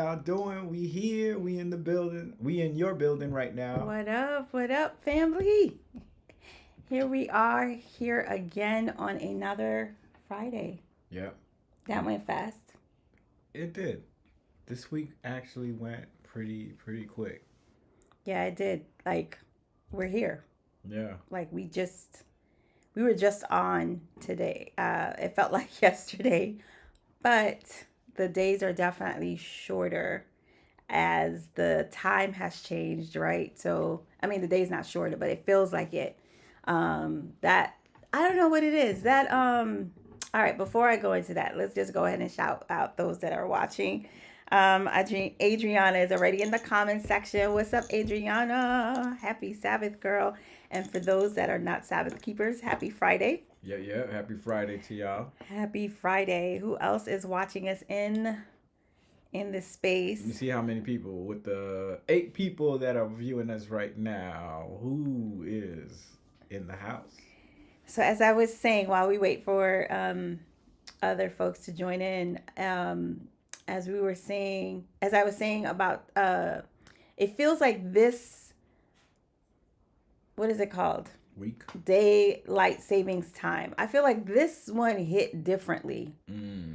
y'all doing? We here. We in the building. We in your building right now. What up? What up, family? Here we are, here again on another Friday. Yep, That went fast. it did. This week actually went pretty quick. Yeah, it did. Like, we're here. Yeah. Like, we were just on today. It felt like yesterday, but the days are definitely shorter as the time has changed, right? So, I mean, the day's not shorter, but it feels like it. That I don't know what it is. All right, before I go into that, let's just go ahead and shout out those that are watching. Adriana is already in the comments section. What's up, Adriana? Happy Sabbath, girl. And for those that are not Sabbath keepers, happy Friday. Yeah. Happy Friday to y'all. Happy Friday. Who else is watching us in this Let me space? see how many people with the 8 people that are viewing us right now. Who is in the house? So as I was saying, while we wait for other folks to join in, as I was saying about, it feels like this. What is it called? Week. Daylight savings time. I feel like this one hit differently. Mm.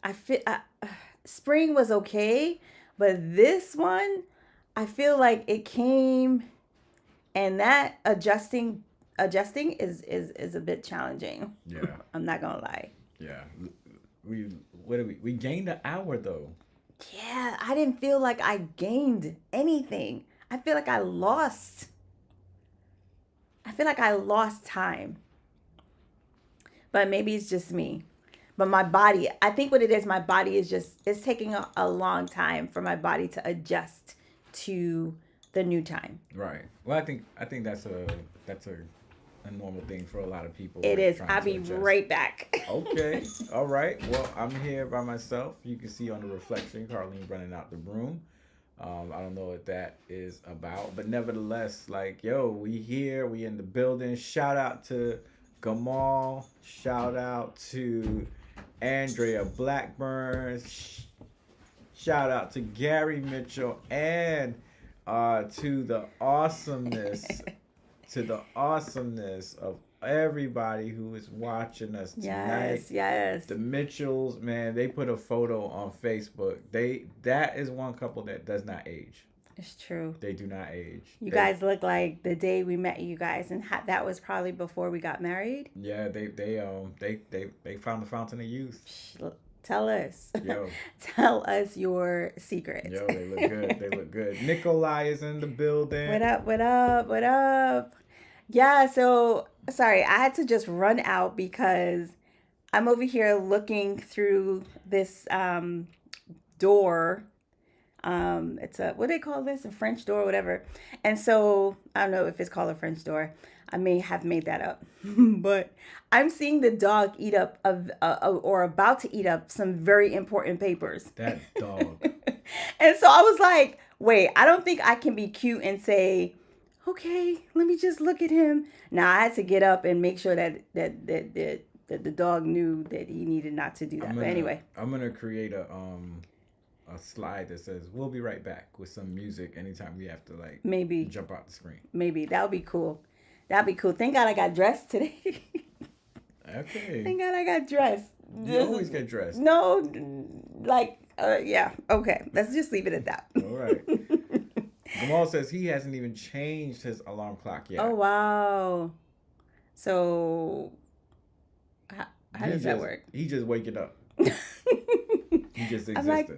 I feel spring was okay, but this one, I feel like it came and that adjusting is a bit challenging. Yeah. I'm not gonna lie. Yeah. We what did we gained an hour though. Yeah, I didn't feel like I gained anything. I feel like I lost time. But maybe it's just me. But my body, I think what it is, my body is just it's taking a long time for my body to adjust to the new time. Right. Well, I think that's a normal thing for a lot of people, It like is. trying I'll to be adjust. right back. Okay. All right. Well, I'm here by myself. You can see on the reflection, Carlene running out the room. I don't know what that is about, but nevertheless, like, yo, we here, we in the building. Shout out to Gamal. Shout out to Andrea Blackburn. Shout out to Gary Mitchell and to the awesomeness of everybody who is watching us tonight. Yes, yes. The Mitchells, man, they put a photo on Facebook. That is one couple that does not age. It's true. They do not age. You guys look like the day we met you guys, and that was probably before we got married. Yeah, they found the fountain of youth. Tell us. Yo, Tell us your secrets. yo, they look good. They look good. Nikolai is in the building. What up? What up? What up? Yeah, so sorry, I had to just run out because I'm over here looking through this door. It's a what do they call this? A French door, whatever. And so I don't know if it's called a French door. I may have made that up, but I'm seeing the dog eat up or about to eat up some very important papers. That dog. And so I was like, wait, I don't think I can be cute and say, okay, let me just look at him. Now I had to get up and make sure that the dog knew that he needed not to do that. But anyway, I'm gonna create a slide that says we'll be right back with some music anytime we have to like maybe jump out the screen. that would be cool. That'd be cool. Thank God I got dressed today. Okay. Thank God I got dressed. You always get dressed. No, like, yeah. Okay, let's just leave it at that. All right. Gamal says he hasn't even changed his alarm clock yet. Oh, wow. So, how does that work? He just waking up. He just existing. I'm like,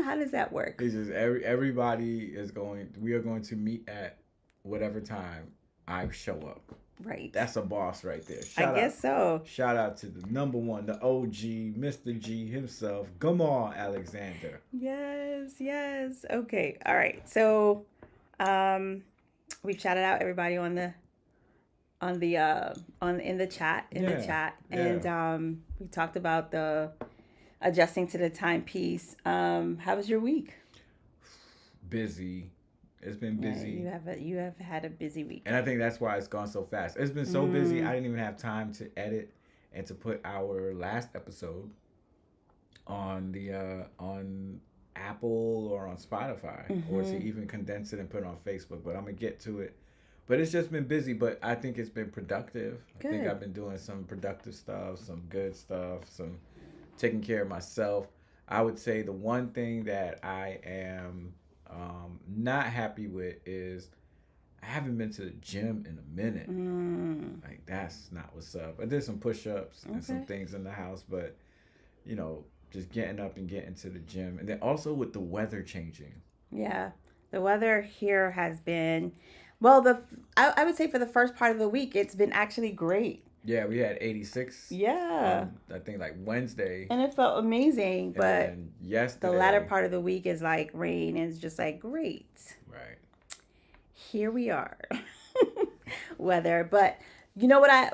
how does that work? It's just everybody is going. We are going to meet at whatever time I show up. Right. That's a boss right there. I guess so. Shout out to the number one, the OG, Mr. G himself, Gamal Alexander. Yes, yes. Okay. All right. So, we've shouted out everybody on the in the chat Yeah. and we talked about the adjusting to the timepiece. How was your week? Busy. It's been Yeah, busy. you have had a busy week. And I think that's why it's gone so fast. It's been so busy, I didn't even have time to edit and to put our last episode on the Apple or on Spotify, or to Mm-hmm. even condense it and put it on Facebook. But I'm gonna get to it. But it's just been busy. But I think it's been productive. I think Good. I've been doing some productive stuff, some good stuff, some taking care of myself. I would say the one thing that I am not happy with is I haven't been to the gym in a minute. Mm. Like that's not what's up. I did some push-ups and some Okay. things in the house, but you know, just getting up and getting to the gym, and then also with the weather changing. Yeah. The weather here has been, well, I would say for the first part of the week, it's been actually great. Yeah, we had 86 Yeah. on I think like Wednesday, And it felt amazing, and but then the latter yesterday, part of the week is like rain. It's just like, great. right? Here we are. Weather. But you know what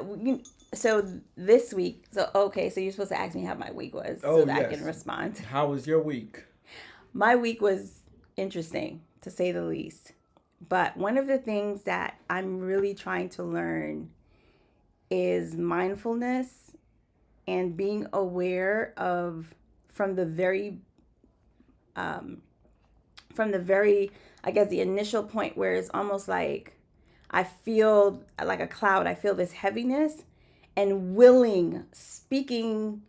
so this week, so okay, so you're supposed to ask me how my week was so Oh that I can yes. respond. How was your week? My week was interesting, to say the least. But one of the things that I'm really trying to learn is mindfulness and being aware of from the very um, from the very, I guess, the initial point where it's almost like I feel like a cloud. I feel this heaviness and speaking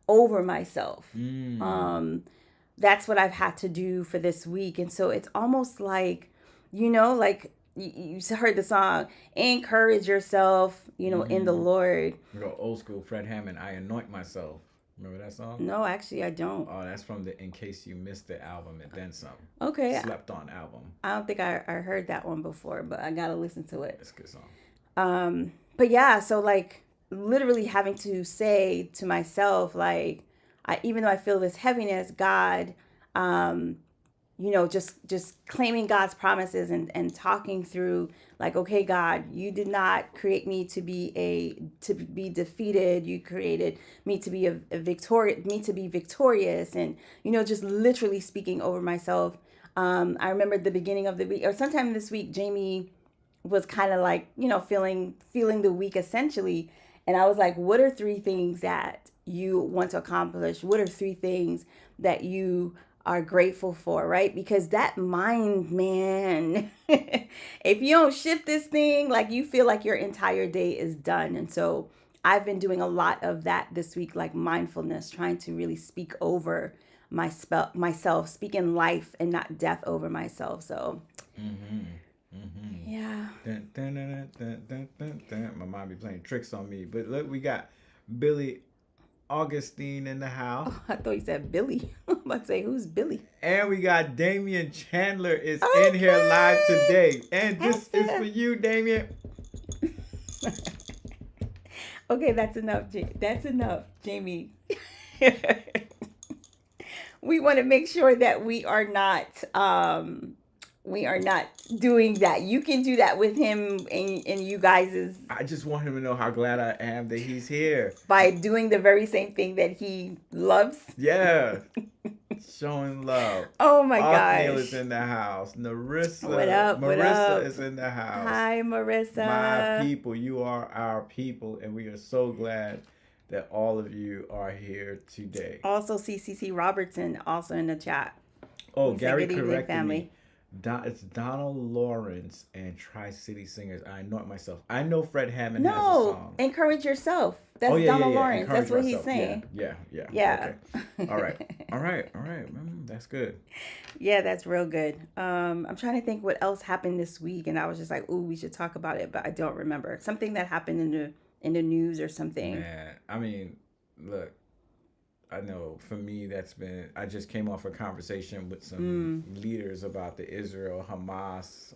over myself. Mm. Um, that's what I've had to do for this week. And so it's almost like, like you heard the song, encourage yourself, in the Mm-hmm. Lord. We go old school. Fred Hammond. I anoint myself. Remember that song? No, actually, I don't. Oh, that's from the In Case You Missed It album and then some. Okay. Slept on album. I don't think I heard that one before, but I got to listen to it. It's a good song. But yeah, so like literally having to say to myself, like, even though I feel this heaviness, God, um, just claiming God's promises and talking through like, okay, God, you did not create me to be defeated. You created me to be me to be victorious, and just literally speaking over myself. I remember at the beginning of the week, or sometime this week, Jamie was kind of like, feeling the week essentially, and I was like, what are three things that you want to accomplish? What are three things that you are grateful for, right? Because that mind, man, if you don't shift this thing, like you feel like your entire day is done. And so I've been doing a lot of that this week, like mindfulness, trying to really speak over myself, speaking life and not death over myself. So Mm-hmm. Mm-hmm. yeah. Dun, dun, dun, dun, dun, dun, dun. My mom be playing tricks on me. But look, we got Billy Augustine in the house. Oh, I thought you said Billy. I'm about to say, who's Billy? And we got Damian Chandler is in here live Okay. today. And this is for you, Damian. Okay, that's enough. That's enough, Jamie. We want to make sure that we are not doing that. You can do that with him and you guys is I just want him to know how glad I am that he's here. by doing the very same thing that he loves. Yeah. Showing love. Oh my Othniel is gosh. in the house. What Narissa, up? What Marissa up? is in the house. Hi, My Marissa. people, you are our people, and we are so glad that all of you are here today. Also, CCC Robertson also in the chat. Oh, He said, Gary "Good evening, corrected me. family." It's Donald Lawrence and Tri City Singers. I know it myself. I know Fred Hammond has a No, song. encourage yourself. Oh That's yeah, yeah, Donald yeah. Lawrence. Encourage That's what he's myself. Yeah, saying. yeah, yeah. Yeah. Okay. All right. All right. All right. That's good. Yeah, that's real good. I'm trying to think what else happened this week, and I was just like, "Ooh, we should talk about it," but I don't remember. Something that happened in the news or something. Man, I mean, look, I know for me that's been. I just came off a conversation with some Mm. leaders about the Israel Hamas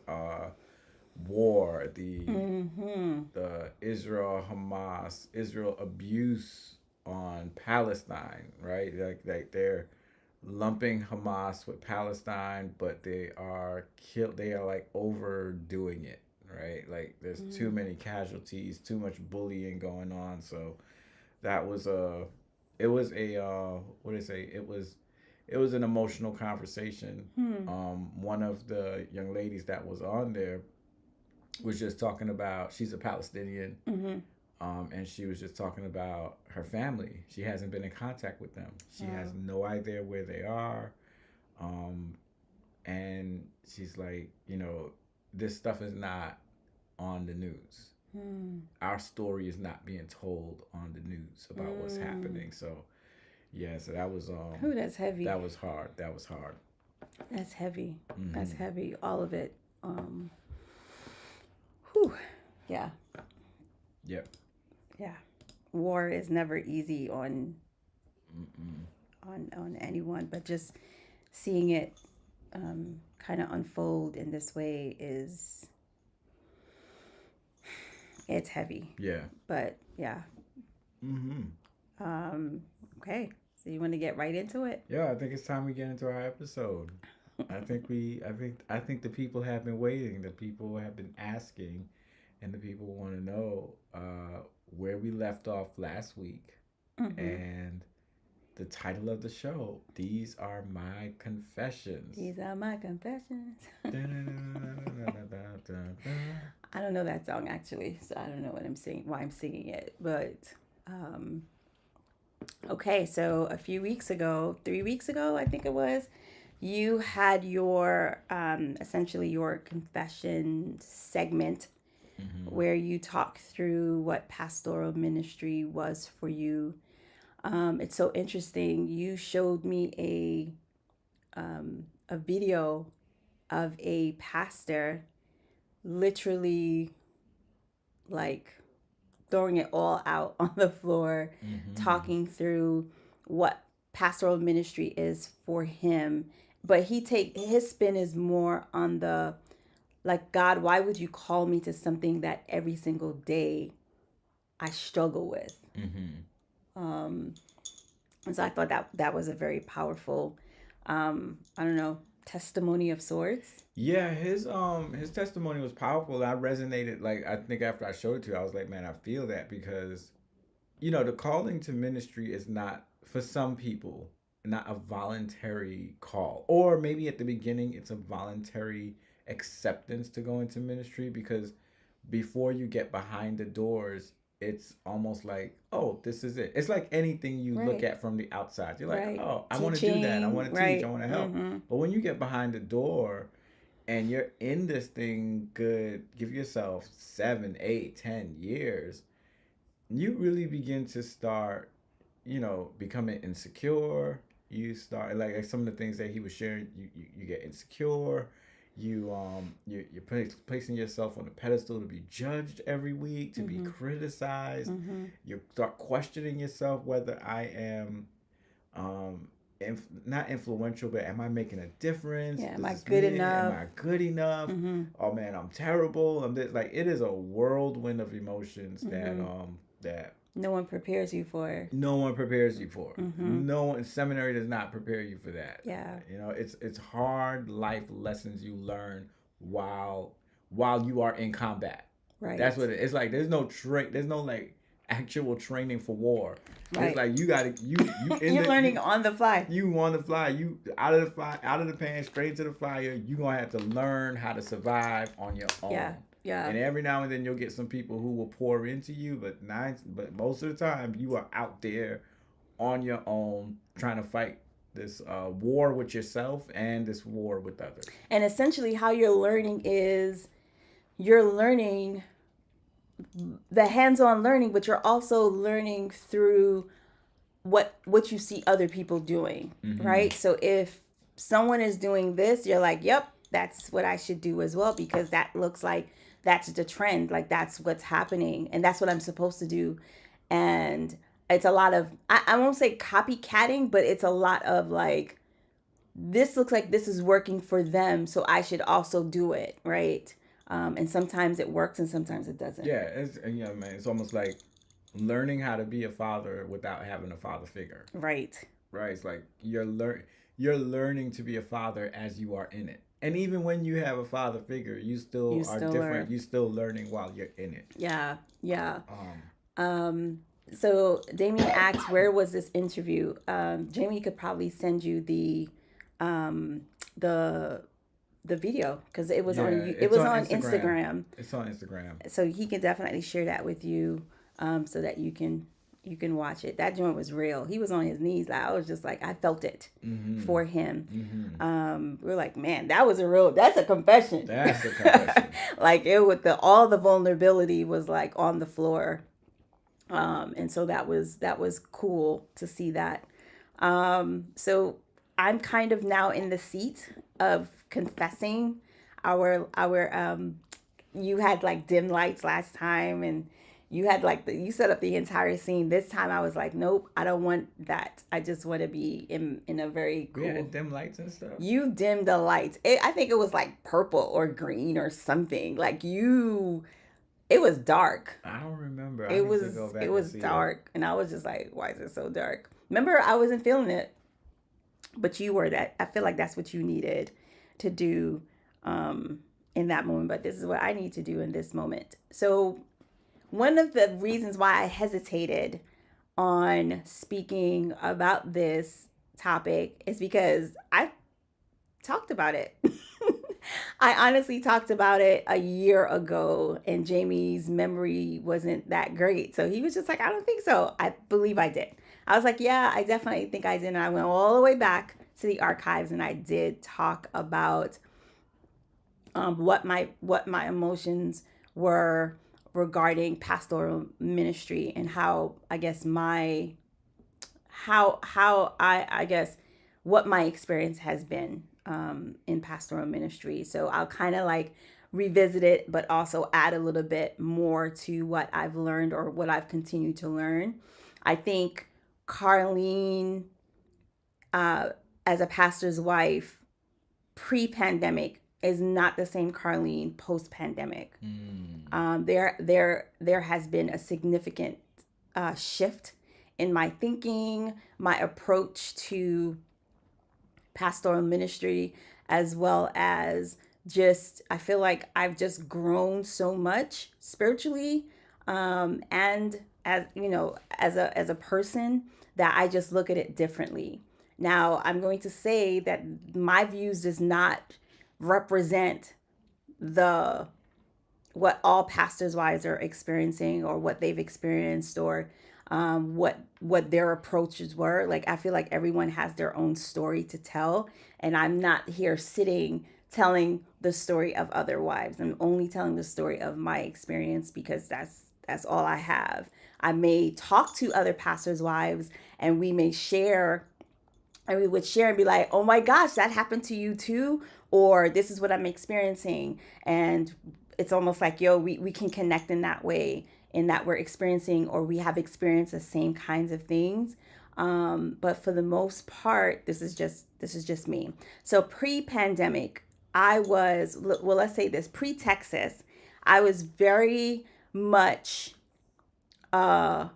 war, Mm-hmm. the Israel abuse on Palestine, right? Like they're lumping Hamas with Palestine, but they are like overdoing it, right? Like there's too Mm. many casualties, too much bullying going on. So that was a it was a what did I say? It was an emotional conversation. Hmm. One of the young ladies that was on there was just talking about she's a Palestinian, Mm-hmm. and she was just talking about her family. She hasn't been in contact with them. She Oh. has no idea where they are. Um, and she's like, this stuff is not on the news. Hmm. Our story is not being told on the news about what's Mm. happening. So yeah, so that was Ooh, that's heavy. that was hard. That was hard. That's heavy. That's Mm-hmm. heavy. All of it. Um, whew. Yeah. Yep. Yeah. War is never easy Mm-mm. on anyone, but just seeing it kind of unfold in this way is it's heavy. Yeah. But yeah. Mm-hmm. Um, okay. So you want to get right into it? Yeah, I think it's time we get into our episode. I think the people have been waiting. The people have been asking, and the people want to know where we left off last week Mm-hmm. and the title of the show. These are my confessions. These are my confessions. I don't know that song actually, so I don't know what I'm singing, why I'm singing it. But um, okay, so a few weeks ago, 3 weeks ago, I think it was, you had your essentially your confession segment Mm-hmm. where you talk through what pastoral ministry was for you. It's so interesting. You showed me a video of a pastor literally like throwing it all out on the floor, Mm-hmm. talking through what pastoral ministry is for him. But he take his spin is more on the like, God, why would you call me to something that every single day I struggle with? Mm-hmm. Um, and so I thought that that was a very powerful, I don't know, testimony of sorts. Yeah, his testimony was powerful. I resonated. Like, I think after I showed it to you, I was like, man, I feel that because the calling to ministry is not, for some people, not a voluntary call. Or maybe at the beginning it's a voluntary acceptance to go into ministry, because before you get behind the doors, it's almost like, oh, this is it. It's like anything you look Right, at from the outside. You're like, right. oh, I want to do that. I Teaching, want to teach. I right. want to help. Mm-hmm. But when you get behind the door and you're in this thing good, give yourself 7, 8, 10 years, you really begin to start, becoming insecure. You start like some of the things that he was sharing. You get insecure. You're placing yourself on a pedestal to be judged every week, to be Mm-hmm. criticized. Mm-hmm. You start questioning yourself whether I am not influential, but am I making a difference? Yeah, am Does I this good mean it? Am enough? I good enough? Mm-hmm. Oh man, I'm terrible. I'm this. Like, it is a whirlwind of emotions that Mm-hmm. that No one prepares you for. no one prepares you for. Mm-hmm. No one, seminary does not prepare you for that. Yeah. It's hard life lessons you learn while you are in combat. That's Right. what it's like. There's no like actual training for war. It's Right. like you in You're the learning on the fly. you on the fly, you out of the pan, straight into the fire. You gonna have to learn how to survive on your Yeah. own. Yeah. And every now and then you'll get some people who will pour into you, but most of the time you are out there on your own trying to fight this war with yourself and this war with others. And essentially, how you're learning is you're learning the hands-on learning, but you're also learning through what you see other people doing, Mm-hmm. right? So if someone is doing this, you're like, "Yep, that's what I should do as well because that looks like that's the trend, like that's what's happening and that's what I'm supposed to do." And it's a lot of I won't say copycatting, but it's a lot of like this looks like this is working for them, so I should also do it, right? And sometimes it works and sometimes it doesn't. Yeah, man, it's almost like learning how to be a father without having a father figure. Right. Right? It's like you're learning to be a father as you are in it. And even when you have a father figure, you You still are still different. learn. You still learning while you're in it. Yeah. Yeah. Um, Um, so Damien asked, where was this interview? Jamie could probably send you um, the the video because it was yeah, on you. It it's was on on Instagram. Instagram, It's on Instagram. so he can definitely share that with you, so that you can You can watch it. That joint was real. He was on his knees. Like, I was just like, I felt it Mm-hmm. for him. Mm-hmm. We're like, man, that was a real. That's a confession. That's a confession. Like it with the all the vulnerability was like on the floor. And so that was cool to see that. So I'm kind of now in the seat of confessing our you had like dim lights last time, and you had like you set up the entire scene. This time I was like, nope, I don't want that. I just want to be in a very We cool. had dim lights and stuff. You dimmed the lights. I think it was like purple or green or something. Like you, it was dark. I don't remember. I It need to go was it back and was see it. dark, and I was just like, why is it so dark? Remember, I wasn't feeling it, but you were. That I feel like that's what you needed to do in that moment. But this is what I need to do in this moment. So one of the reasons why I hesitated on speaking about this topic is because I talked about it. I honestly talked about it a year ago, and Jamie's memory wasn't that great. So he was just like, I don't think so. I believe I did. I was like, yeah, I definitely think I did. And I went all the way back to the archives, and I did talk about what my emotions were regarding pastoral ministry, and how I guess my how I guess what my experience has been in pastoral ministry. So I'll kind of like revisit it, but also add a little bit more to what I've learned or what I've continued to learn. I think Carlene, uh, as a pastor's wife, pre-pandemic is not the same Carlene post-pandemic. Mm. There has been a significant shift in my thinking, my approach to pastoral ministry, as well as just I feel like I've just grown so much spiritually, and as you know, as a person, that I just look at it differently. Now I'm going to say that my views does not represent the what all pastors' wives are experiencing, or what they've experienced, or what their approaches were. Like I feel like everyone has their own story to tell, and I'm not here sitting telling the story of other wives. I'm only telling the story of my experience, because that's all I have. I may talk to other pastors' wives, and we may share, and we would share and be like, oh my gosh, that happened to you too, or this is what I'm experiencing. And it's almost like, yo, we can connect in that way, in that we're experiencing, or we have experienced the same kinds of things. But for the most part, this is just me. So pre-pandemic, I was, well, let's say this, pre-Texas, I was very much, uh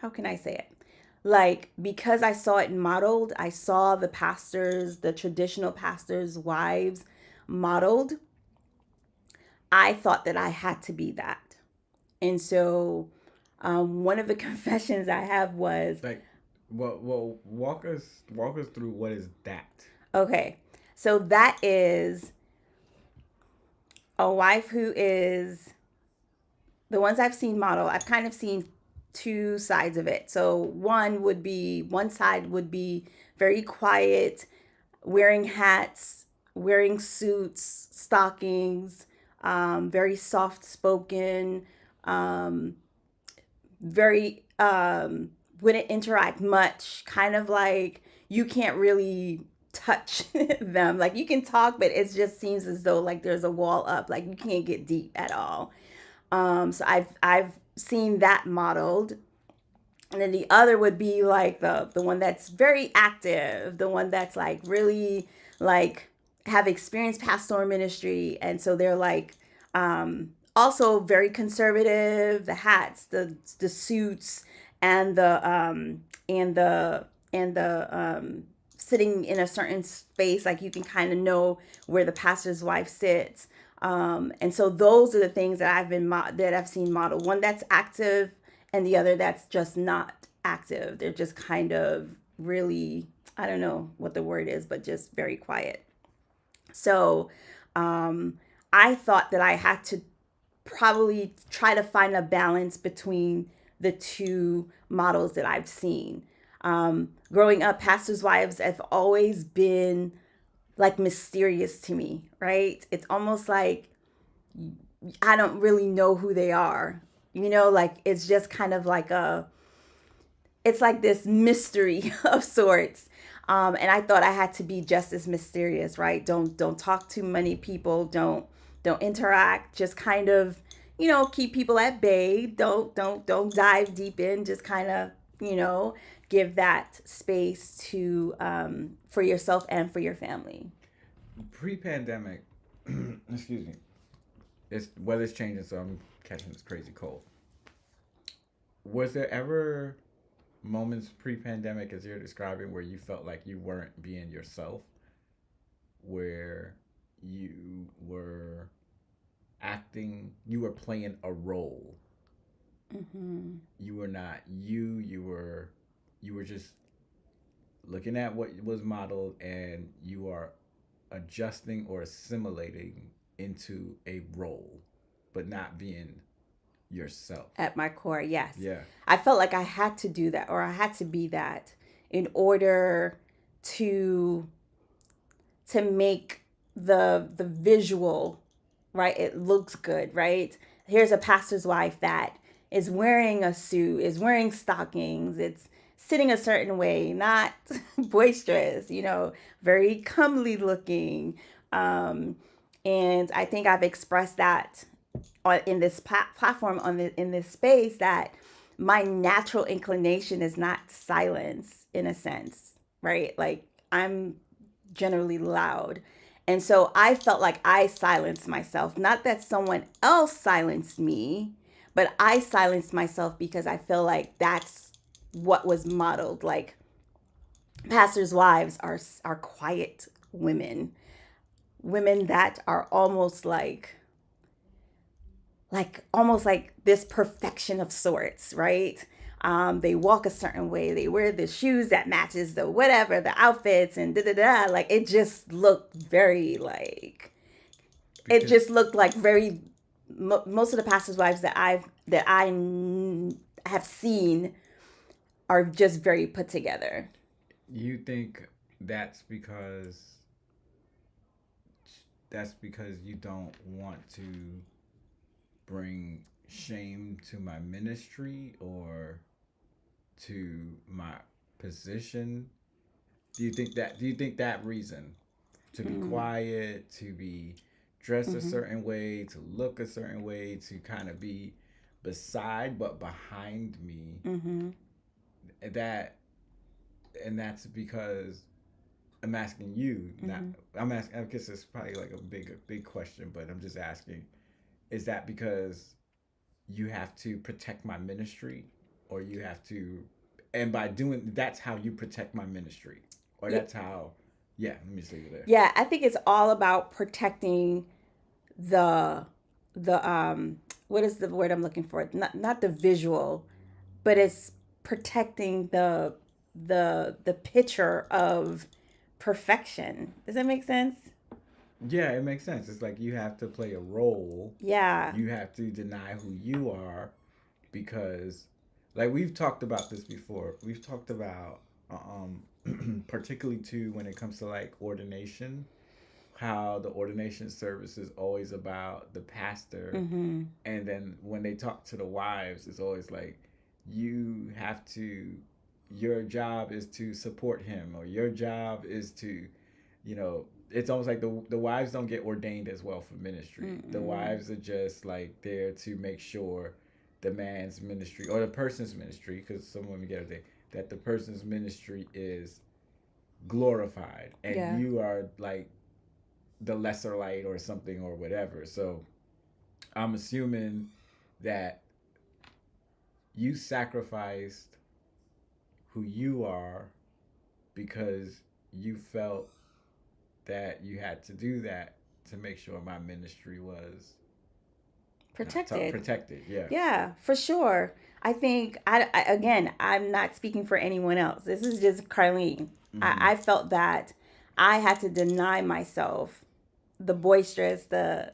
how can I say it? Like, because I saw it modeled, I saw the pastors, the traditional pastors' wives modeled. I thought that I had to be that. And so, one of the confessions I have was, Like, walk us through what is that. okay, so that is a wife who is the ones I've seen model. I've kind of seen two sides of it. So one side would be very quiet, wearing hats, wearing suits, stockings, very soft spoken, um, very wouldn't interact much, kind of like you can't really touch them. Like you can talk, but it just seems as though like there's a wall up, like you can't get deep at all. So I've seen that modeled. And then the other would be like the one that's very active, the one that's like really like have experienced pastoral ministry, and so they're like also very conservative. The hats, the suits, and the sitting in a certain space, like you can kind of know where the pastor's wife sits. And so those are the things that that I've seen modeled. One that's active, and the other that's just not active. They're just kind of really, I don't know what the word is, but just very quiet. So I thought that I had to probably try to find a balance between the two models that I've seen. Growing up, pastors' wives have always been like mysterious to me, right? It's almost like I don't really know who they are. Like it's just kind of like it's like this mystery of sorts. And I thought I had to be just as mysterious, right? Don't talk to many people. Don't interact. Just kind of, keep people at bay. Don't dive deep in. Just kind of, give that space to for yourself and for your family. Pre-pandemic, excuse me, it's weather's changing, so I'm catching this crazy cold. Was there ever moments pre-pandemic, as you're describing, where you felt like you weren't being yourself, where you were you were playing a role, Mm-hmm. you were not you, you were just looking at what was modeled, and you are adjusting or assimilating into a role, but not being yourself. At my core, yes. Yeah. I felt like I had to do that or I had to be that in order to make the visual, right? It looks good, right? Here's a pastor's wife that is wearing a suit, is wearing stockings, it's sitting a certain way, not boisterous, very comely looking. Um, and I think I've expressed that in this platform in this space that my natural inclination is not silence in a sense, right? Like I'm generally loud. And so I felt like I silenced myself. Not that someone else silenced me, but I silenced myself because I feel like that's what was modeled. Like pastors' wives are quiet women, women that are almost like this perfection of sorts, right? They walk a certain way. They wear the shoes that matches the whatever, the outfits and da da da. Like it just looked very like it Because just looked like very most of the pastors' wives that I have seen are just very put together. you think that's because you don't want to bring shame to my ministry or to my position. Do you think that reason, to be Mm, quiet, to be dressed a mm-hmm, certain way, to look a certain way, to kind of be beside but behind me, mm-hmm. that and that's because I'm asking you, not Mm-hmm. I'm asking, I guess it's probably like a big question, but I'm just asking, is that because you have to protect my ministry, or you have to, and by doing that's how you protect my ministry, or Yeah, that's how, yeah, let me just leave it there. yeah. I think it's all about protecting the what is the word I'm looking for? Not the visual, but it's protecting the picture of perfection. Does that make sense? Yeah, it makes sense. It's like you have to play a role, Yeah. you have to deny who you are, because like we've talked about this before, we've talked about particularly too when it comes to like ordination, how the ordination service is always about the pastor, Mm-hmm. and then when they talk to the wives, it's always like you have to, your job is to support him, or your job is to, it's almost like the wives don't get ordained as well for ministry. The Mm-mm. wives are just like there to make sure the man's ministry, or the person's ministry, because some women get it, that the person's ministry is glorified, and Yeah. you are like the lesser light or something or whatever. So I'm assuming that you sacrificed who you are because you felt that you had to do that to make sure my ministry was not Protected. protected. Yeah. Yeah, for sure. I think again, I'm not speaking for anyone else. This is just Carlene. Mm-hmm. I felt that I had to deny myself the boisterous, the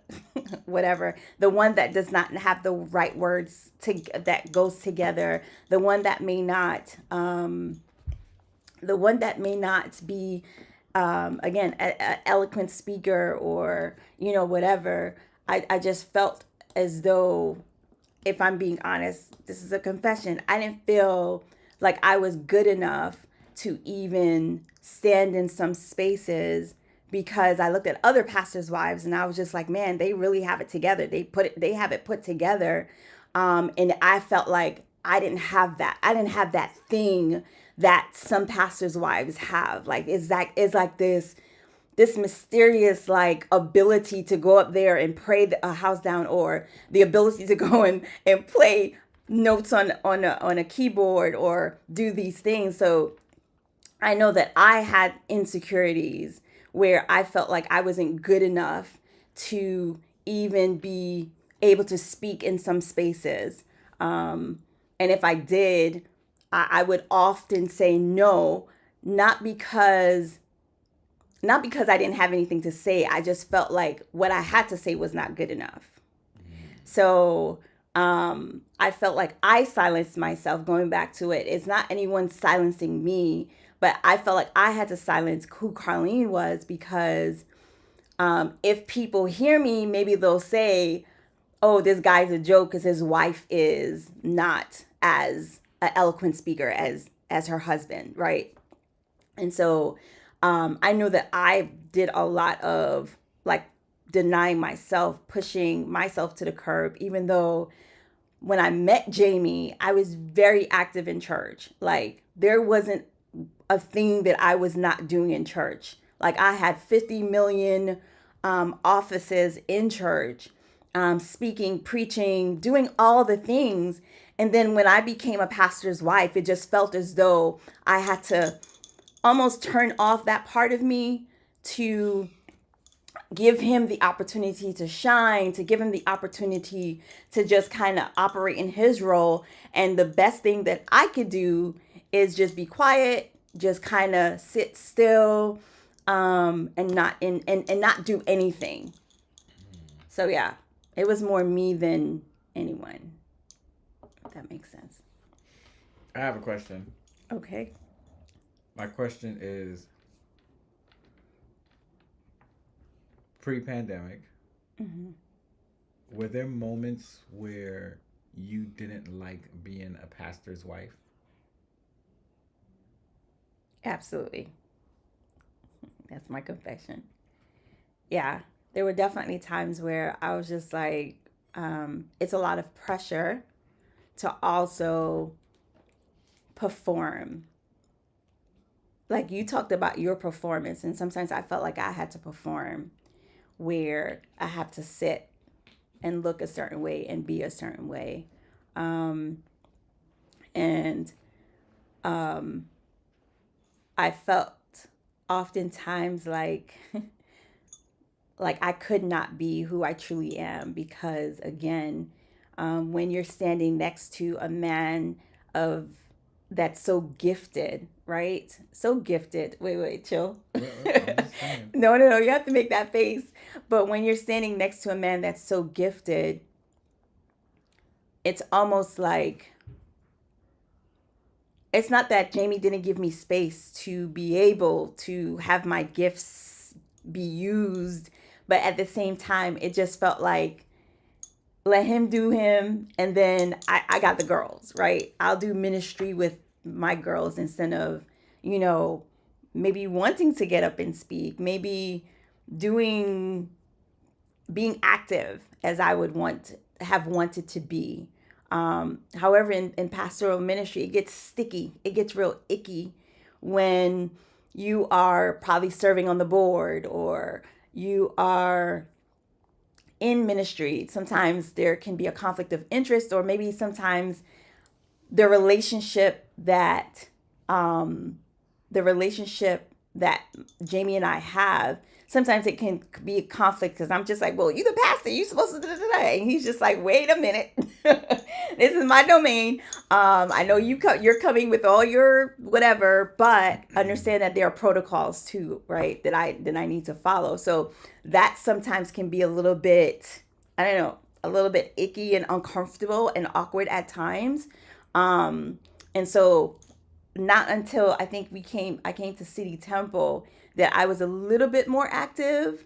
whatever, the one that does not have the right words to that goes together, the one that may not the one that may not be again a eloquent speaker, or whatever. I just felt as though, if I'm being honest, this is a confession, I didn't feel like I was good enough to even stand in some spaces, because I looked at other pastors' wives and I was just like, man, they really have it together. They have it put together. And I felt like I didn't have that. I didn't have that thing that some pastors' wives have. Like, it's like this mysterious like ability to go up there and pray a house down, or the ability to go and play notes on a keyboard, or do these things. So I know that I had insecurities where I felt like I wasn't good enough to even be able to speak in some spaces. And if I did, I would often say no, not because I didn't have anything to say. I just felt like what I had to say was not good enough. So I felt like I silenced myself. Going back to it, it's not anyone silencing me, but I felt like I had to silence who Carlene was, because if people hear me, maybe they'll say, oh, this guy's a joke because his wife is not as an eloquent speaker as her husband, right? And so I know that I did a lot of like denying myself, pushing myself to the curb, even though when I met Jaime, I was very active in church. Like, there wasn't a thing that I was not doing in church. Like, I had 50 million offices in church, speaking, preaching, doing all the things. And then when I became a pastor's wife, it just felt as though I had to almost turn off that part of me to give him the opportunity to shine, to give him the opportunity to just kind of operate in his role. And the best thing that I could do is just be quiet, just kind of sit still, and not do anything. So yeah, it was more me than anyone. If that makes sense. I have a question. Okay. My question is, pre-pandemic, were there moments where you didn't like being a pastor's wife? Absolutely. That's my confession. Yeah, there were definitely times where I was just like, it's a lot of pressure to also perform. Like, you talked about your performance, and sometimes I felt like I had to perform, where I have to sit and look a certain way and be a certain way. And I felt oftentimes like like I could not be who I truly am, because again, when you're standing next to a man of that's so gifted, right? So gifted. Wait, chill. No, you have to make that face. But when you're standing next to a man that's so gifted, it's almost like, it's not that Jaime didn't give me space to be able to have my gifts be used, but at the same time, it just felt like, let him do him, and then I got the girls, right? I'll do ministry with my girls instead of, maybe wanting to get up and speak, maybe being active as I would have wanted to be. However, in pastoral ministry, it gets sticky. It gets real icky when you are probably serving on the board, or you are in ministry. Sometimes there can be a conflict of interest, or maybe sometimes the relationship that Jaime and I have, sometimes it can be a conflict, because I'm just like, well, you the pastor, you supposed to do that. And he's just like, wait a minute. This is my domain. I know you're coming with all your whatever, but understand that there are protocols too, right? That I need to follow. So that sometimes can be a little bit, I don't know, a little bit icky and uncomfortable and awkward at times. Um, and so not until I came to City Temple that I was a little bit more active.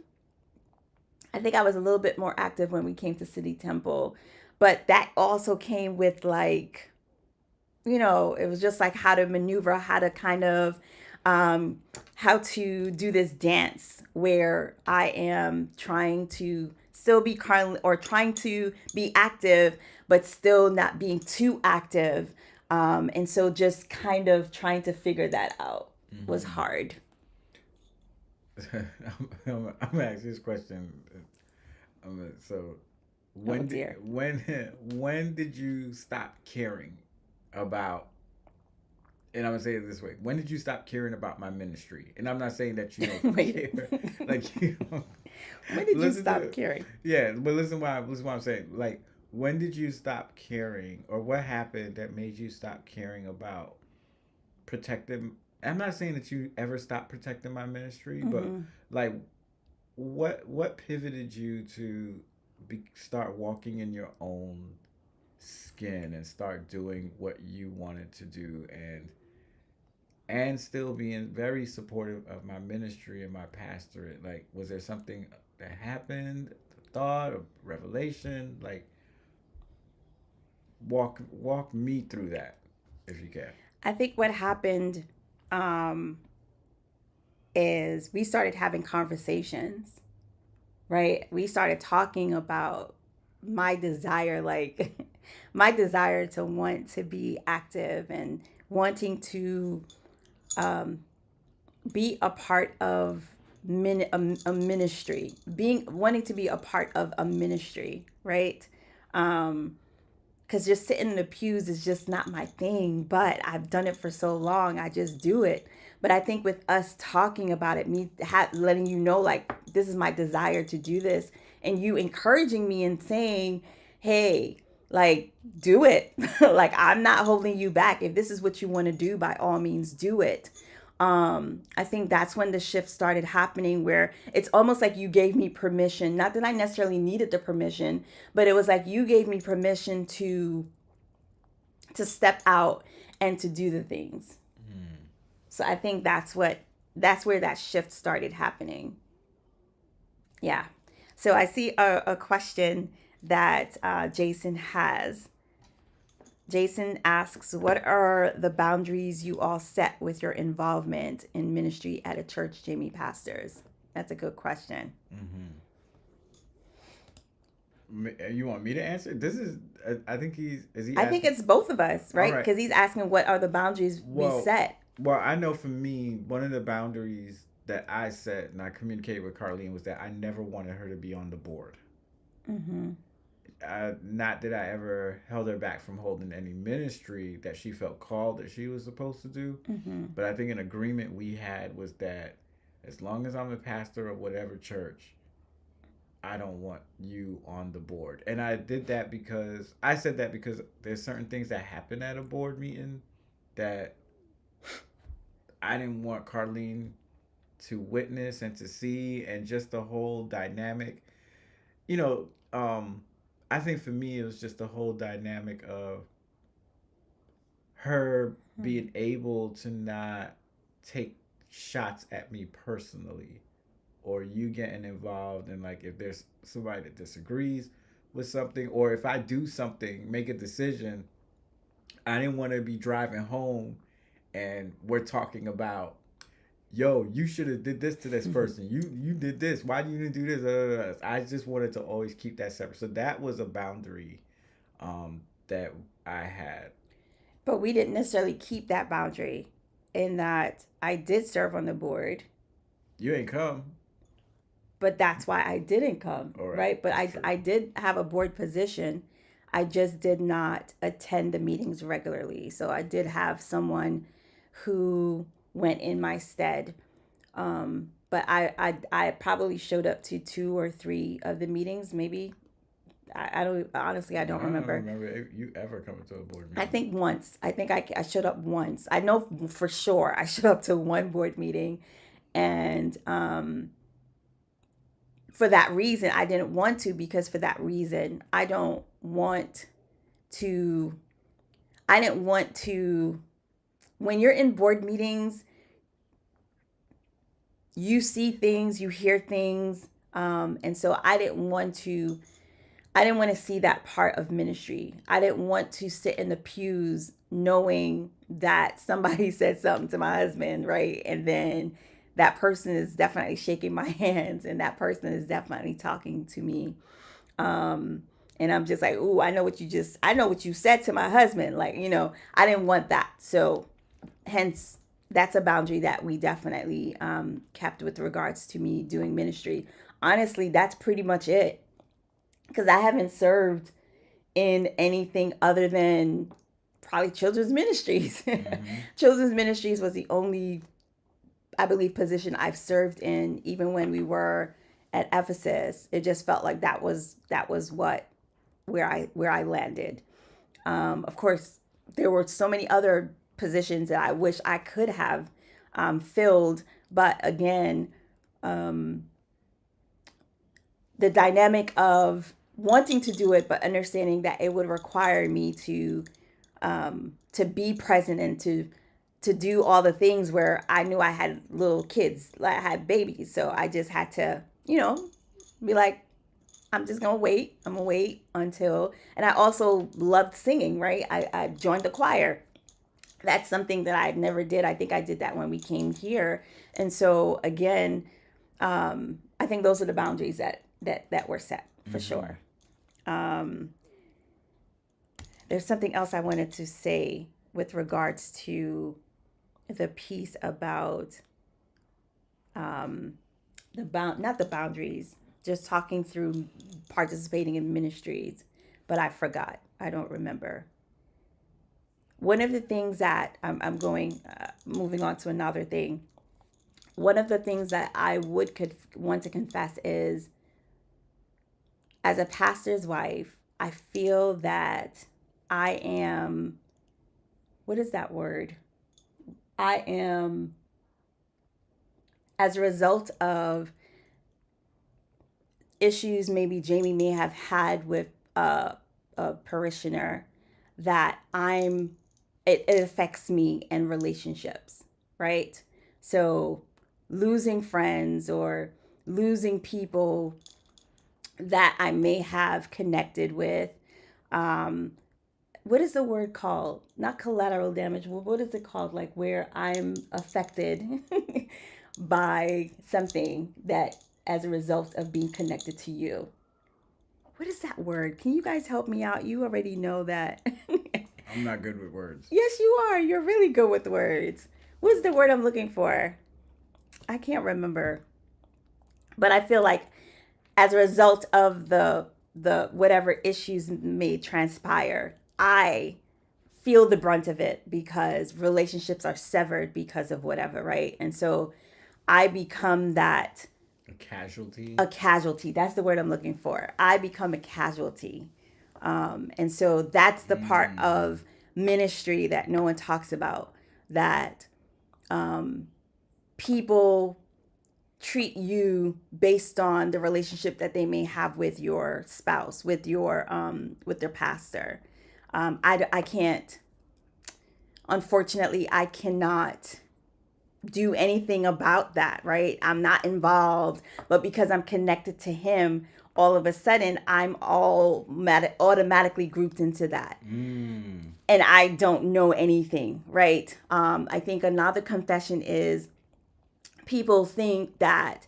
I think I was a little bit more active when we came to City Temple, but that also came with like, it was just like how to maneuver, how to kind of, um, how to do this dance where I am trying to still be currently or trying to be active, but still not being too active. And so just kind of trying to figure that out was Mm-hmm. hard. I'm gonna ask this question. So, Oh dear. when did you stop caring about? And I'm gonna say it this way: when did you stop caring about my ministry? And I'm not saying that you don't Wait. care, like you know, When did you listen stop to, caring? yeah, but listen what I'm saying. Like, when did you stop caring, or what happened that made you stop caring about protecting? I'm not saying that you ever stopped protecting my ministry, but Mm-hmm. like, what pivoted you to start walking in your own skin and start doing what you wanted to do, and still being very supportive of my ministry and my pastorate? Like, was there something that happened, a thought, a revelation? Like, walk me through that if you can. I think what happened um, is we started having conversations, right? We started talking about my desire, like my desire to want to be active and wanting to um, be a part of a ministry, being wanting to be a part of a ministry, right? Um, because just sitting in the pews is just not my thing, but I've done it for so long, I just do it. But I think with us talking about it, letting you know, like, this is my desire to do this, and you encouraging me and saying, hey, like, do it. Like, I'm not holding you back. If this is what you want to do, by all means, do it. I think that's when the shift started happening, where it's almost like you gave me permission. Not that I necessarily needed the permission, but it was like you gave me permission to step out and to do the things. Hmm. So I think that's where that shift started happening. Yeah. So I see a question that Jason has. Jason asks, what are the boundaries you all set with your involvement in ministry at a church Jimmy pastors? That's a good question. Mm-hmm. You want me to answer? This is. I think he's. Is he I think asking? it's both of us, All right? right. Because he's asking what are the boundaries we Well, set. I know for me, one of the boundaries that I set and I communicated with Carlene was that I never wanted her to be on the board. Mm-hmm. Not that I ever held her back from holding any ministry that she felt called that she was supposed to do. Mm-hmm. But I think an agreement we had was that as long as I'm a pastor of whatever church, I don't want you on the board. And I said that because there's certain things that happen at a board meeting that I didn't want Carlene to witness and to see, and just the whole dynamic. You know, I think for me it was just the whole dynamic of her being able to not take shots at me personally, or you getting involved in, like, if there's somebody that disagrees with something, or if I do something, make a decision, I didn't want to be driving home and we're talking about, yo, you should have did this to this Mm-hmm. person. You did this. Why do you didn't do this? I just wanted to always keep that separate. So that was a boundary that I had. But we didn't necessarily keep that boundary in that I did serve on the board, You ain't come. but that's why I didn't come, All right, right? But that's I, true. I did have a board position. I just did not attend the meetings regularly. So I did have someone who went in my stead. But I probably showed up to two or three of the meetings, maybe I don't honestly, I don't I don't remember. remember if you ever coming to a board I meeting. think once. I think I showed up once. I know for sure I showed up to one board meeting, and for that reason, I didn't want to, because for that reason, to. I didn't want to. When you're in board meetings, you see things, you hear things, and so I didn't want to see that part of ministry. I didn't want to sit in the pews knowing that somebody said something to my husband, right? And then that person is definitely shaking my hands, and that person is definitely talking to me. Um, and I'm just like, ooh, I know what you said to my husband. Like, I didn't want that. So, hence, that's a boundary that we definitely kept with regards to me doing ministry. Honestly, that's pretty much it, because I haven't served in anything other than probably children's ministries. Mm-hmm. Children's ministries was the only, I believe, position I've served in. Even when we were at Ephesus, it just felt like that was what where I landed. Of course, there were so many other positions that I wish I could have filled, but again, um, the dynamic of wanting to do it, but understanding that it would require me to be present and to do all the things where I knew I had little kids, like I had babies. So I just had to, be like, I'm just gonna wait. I'm gonna wait until. And I also loved singing, right? I joined the choir. That's something that I never did. I think I did that when we came here. And so again, I think those are the boundaries that were set for Mm-hmm. sure. There's something else I wanted to say with regards to the piece about not the boundaries, just talking through participating in ministries, but I forgot. I don't remember. One of the things that I'm going, moving on to another thing. One of the things that I would want to confess is, as a pastor's wife, I feel that I am, what is that word? I am, as a result of issues maybe Jamie may have had with a parishioner, that it affects me and relationships, right? So losing friends or losing people that I may have connected with. Um, what is the word called? Not collateral damage. What is it called? Like where I'm affected by something that as a result of being connected to you. What is that word? Can you guys help me out? You already know that. I'm not good with words. Yes, you are. You're really good with words. What's the word I'm looking for? I can't remember. But I feel like as a result of the whatever issues may transpire, I feel the brunt of it because relationships are severed because of whatever, right? And so I become that A casualty. a casualty. That's the word I'm looking for. I become a casualty. And so that's the part Mm. of ministry that no one talks about, that people treat you based on the relationship that they may have with your spouse, with their pastor. I can't, unfortunately, I cannot do anything about that, right? I'm not involved, but because I'm connected to him, all of a sudden I'm automatically grouped into that. Mm. And I don't know anything, right? I think another confession is, people think that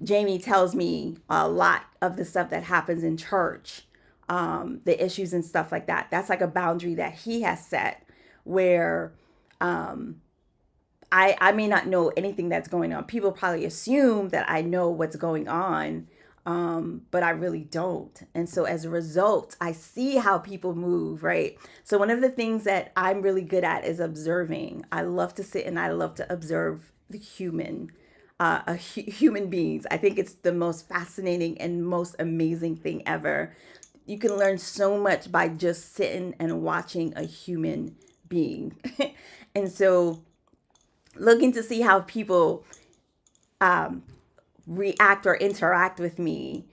Jamie tells me a lot of the stuff that happens in church, the issues and stuff like that. That's like a boundary that he has set, where I may not know anything that's going on. People probably assume that I know what's going on, but I really don't. And so as a result, I see how people move, right? So one of the things that I'm really good at is observing. I love to sit and I love to observe the human beings. I think it's the most fascinating and most amazing thing ever. learn so much by just sitting and watching a human being. And so looking to see how people react or interact with me,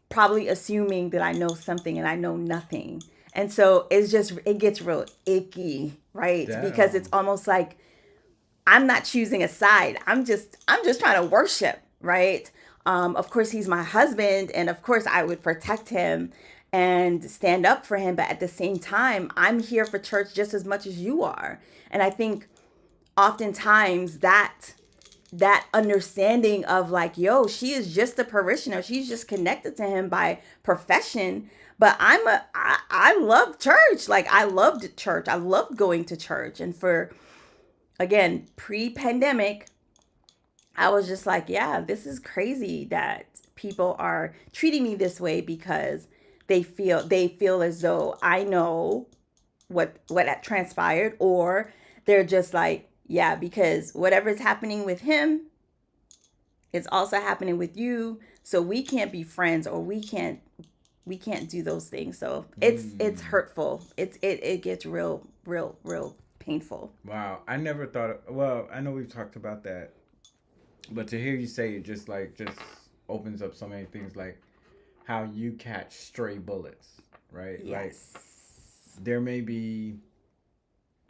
probably assuming that I know something and I know nothing. And so it gets real icky, right? Because it's Damn. almost like I'm not choosing a side. I'm just trying to worship, right? Of course, he's my husband, and of course, I would protect him and stand up for him. But at the same time, I'm here for church just as much as you are. And I think oftentimes that understanding of like, yo, she is just a parishioner. She's just connected to him by profession. But I love church. Like I loved church. I loved going to church. And for, again, pre-pandemic, I was just like, yeah, this is crazy that people are treating me this way because they feel as though I know what had transpired, or they're just like, yeah, because whatever's happening with him is also happening with you, so we can't be friends, or we can't do those things. So it's Mm. hurtful. It gets real painful. Wow. I never thought. Well, I know we've talked about that, but to hear you say it just opens up so many things, like how you catch stray bullets, right? Like Yes. there may be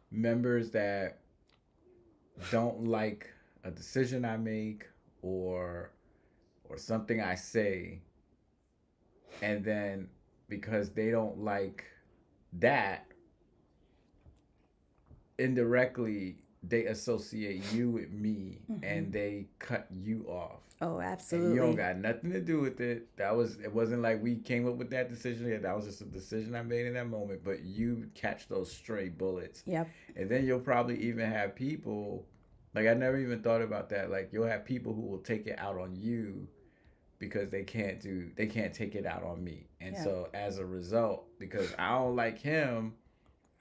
members that don't like a decision I make, or something I say, and then because they don't like that, indirectly they associate you with me Hmm. and they cut you off. Oh, And you don't absolutely. got nothing to do with it. It wasn't like we came up with that decision. Yeah, that was just a decision I made in that moment. But you catch those stray bullets. Yep. And then you'll probably even have people, like I never even thought about that. Like you'll have people who will take it out on you because they can't take it out on me. And Yep. so as a result, because I don't like him,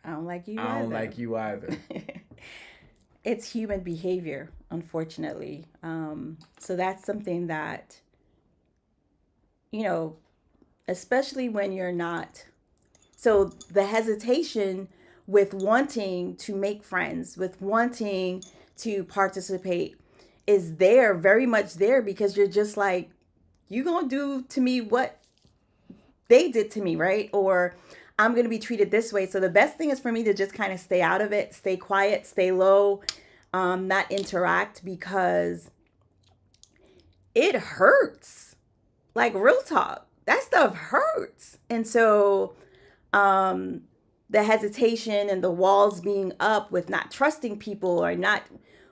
I don't like you I don't either. like you either. It's human behavior, unfortunately. So that's something that, you know, especially when you're not. So the hesitation with wanting to make friends, with wanting to participate, is there, very much there, because you're just like, you gonna do to me what they did to me, right? Or I'm going to be treated this way. So the best thing is for me to just kind of stay out of it, stay quiet, stay low, not interact, because it hurts. Like real talk, that stuff hurts. And so um, the hesitation and the walls being up with not trusting people, or not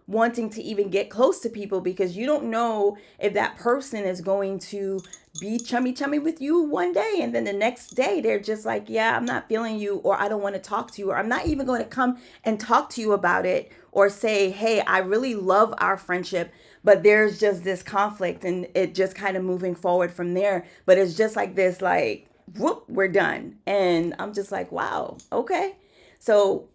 wanting to even get close to people, because you don't know if that person is going to be chummy with you one day, and then the next day they're just like, yeah, I'm not feeling you, or I don't want to talk to you, or I'm not even going to come and talk to you about it, or say, hey, I really love our friendship, but there's just this conflict, and it just kind of moving forward from there. But it's just like this, like, whoop, we're done. And I'm just like, wow, okay. So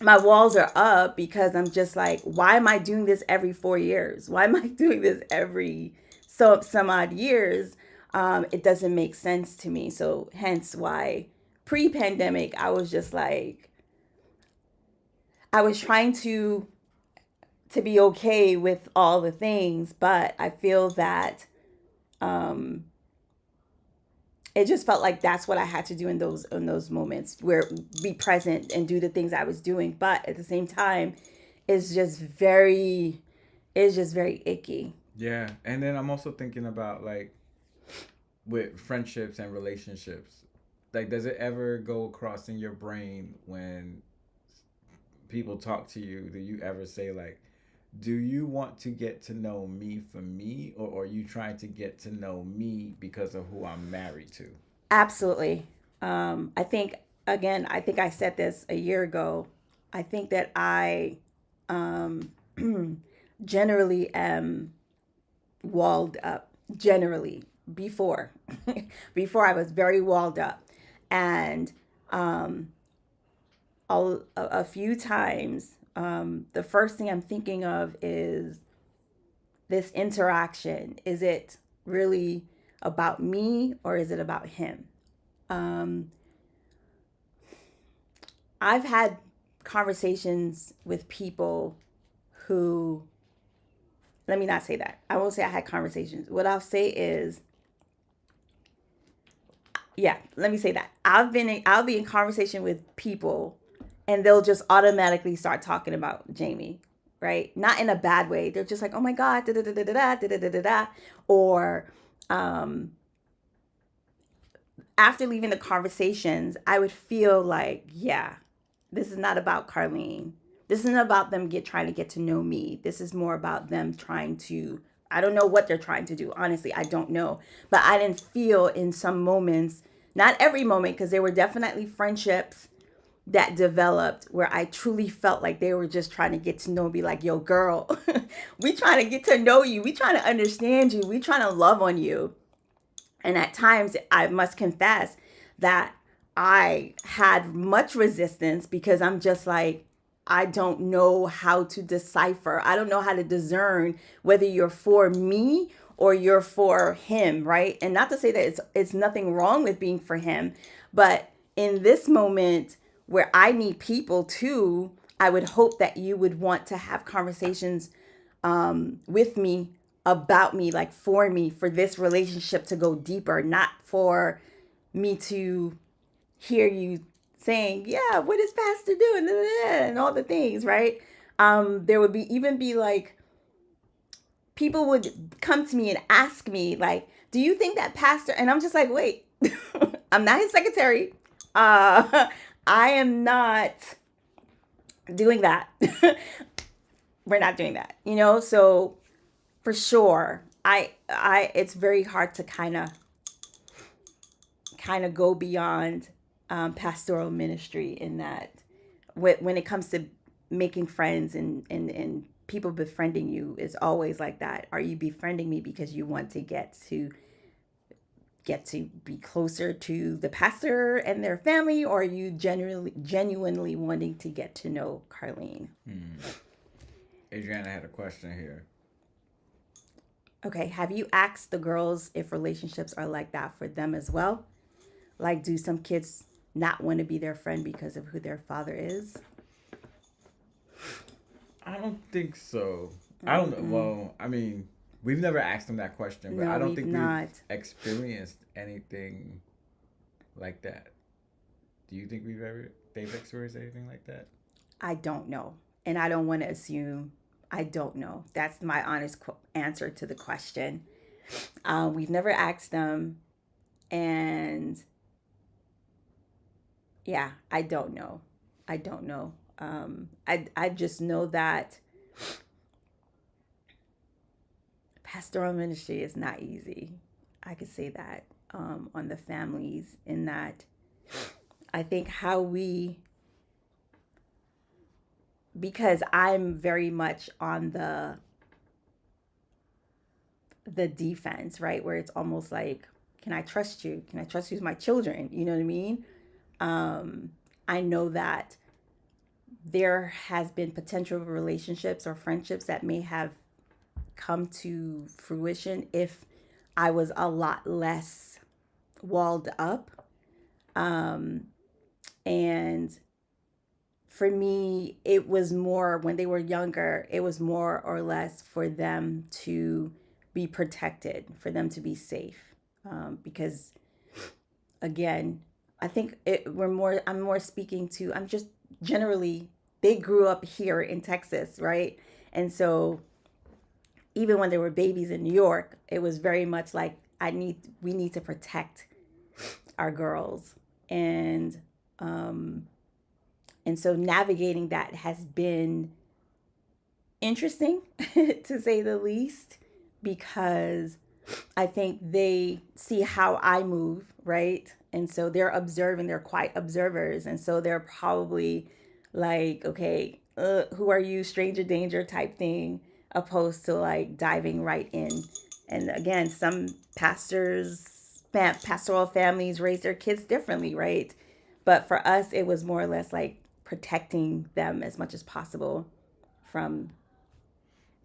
my walls are up, because I'm just like, why am I doing this every 4 years? Why am I doing this every some odd years? It doesn't make sense to me. So hence why pre-pandemic, I was just like, I was trying to be okay with all the things, but I feel that um it just felt like that's what I had to do in those moments, where be present and do the things I was doing. But at the same time, it's just very it's just very icky. Yeah. And then I'm also thinking about like with friendships and relationships. Like, does it ever go across in your brain when people talk to you? Do you ever say like, do you want to get to know me for me, or are you trying to get to know me because of who I'm married to? Absolutely. I think, again, I think I said this a year ago. I think that I um, generally am walled up. Generally, before before I was very walled up, and um, a few times, the first thing I'm thinking of is this interaction. Is it really? about me or is it about him? Um, I've had conversations with people who, let me not say that. I won't say I had conversations. What I'll say is, yeah, let me say that. I'll be in conversation with people and they'll just automatically start talking about Jamie, right? Not in a bad way. They're just like, "Oh my god, da da da da da da da da da," or um after leaving the conversations, I would feel like, yeah, this is not about Carlene. This isn't about them trying to get to know me. This is more about them trying to, I don't know what they're trying to do. Honestly, I don't know. But I didn't feel in some moments, not every moment, because there were definitely friendships that developed where I truly felt like they were just trying to get to know me, like, yo, girl, we trying to get to know you. We trying to understand you. We trying to love on you. And at times, I must confess that I had much resistance because I'm just like, I don't know how to decipher. I don't know how to discern whether you're for me or you're for him, right? And not to say that it's nothing wrong with being for him, but in this moment where I need people too, I would hope that you would want to have conversations with me about me, like for me, for this relationship to go deeper, not for me to hear you saying, yeah, what is Pastor doing? And all the things, right? There would be like, people would come to me and ask me, like, do you think that Pastor, and I'm just like, wait, I'm not his secretary. I am not doing that. We're not doing that, so for sure, I it's very hard to kind of go beyond pastoral ministry in that when it comes to making friends and people befriending you is always like that. Are you befriending me because you want to get to be closer to the pastor and their family, or are you genuinely wanting to get to know Carlene? Adriana had a question here. Okay, have you asked the girls if relationships are like that for them as well? Like, do some kids not want to be their friend because of who their father is? I don't think so. I don't know. Mm-mm. Well, I mean, we've never asked them that question, but I No, don't we've think we've not. experienced anything like that. Do you think they've experienced anything like that? I don't know. And I don't want to assume. I don't know. That's my honest answer to the question. We've never asked them. And yeah, I don't know. I don't know. I just know that pastoral ministry is not easy. I could say that on the families, in that I think how we, because I'm very much on the defense, right? Where it's almost like, can I trust you? Can I trust you with my children? You know what I mean? Um, I know that there has been potential relationships or friendships that may have come to fruition if I was a lot less walled up. Um, and for me, it was more when they were younger, it was more or less for them to be protected, for them to be safe. Because again, I think I'm more speaking to, I'm just generally, they grew up here in Texas, right? And so even when they were babies in New York, it was very much like, we need to protect our girls. And, um, and so navigating that has been interesting to say the least, because I think they see how I move, right? And so they're observing, they're quite observers. And so they're probably like, okay, who are you, stranger danger type thing, opposed to like diving right in. And again, some pastoral families raise their kids differently, right? But for us, it was more or less like protecting them as much as possible from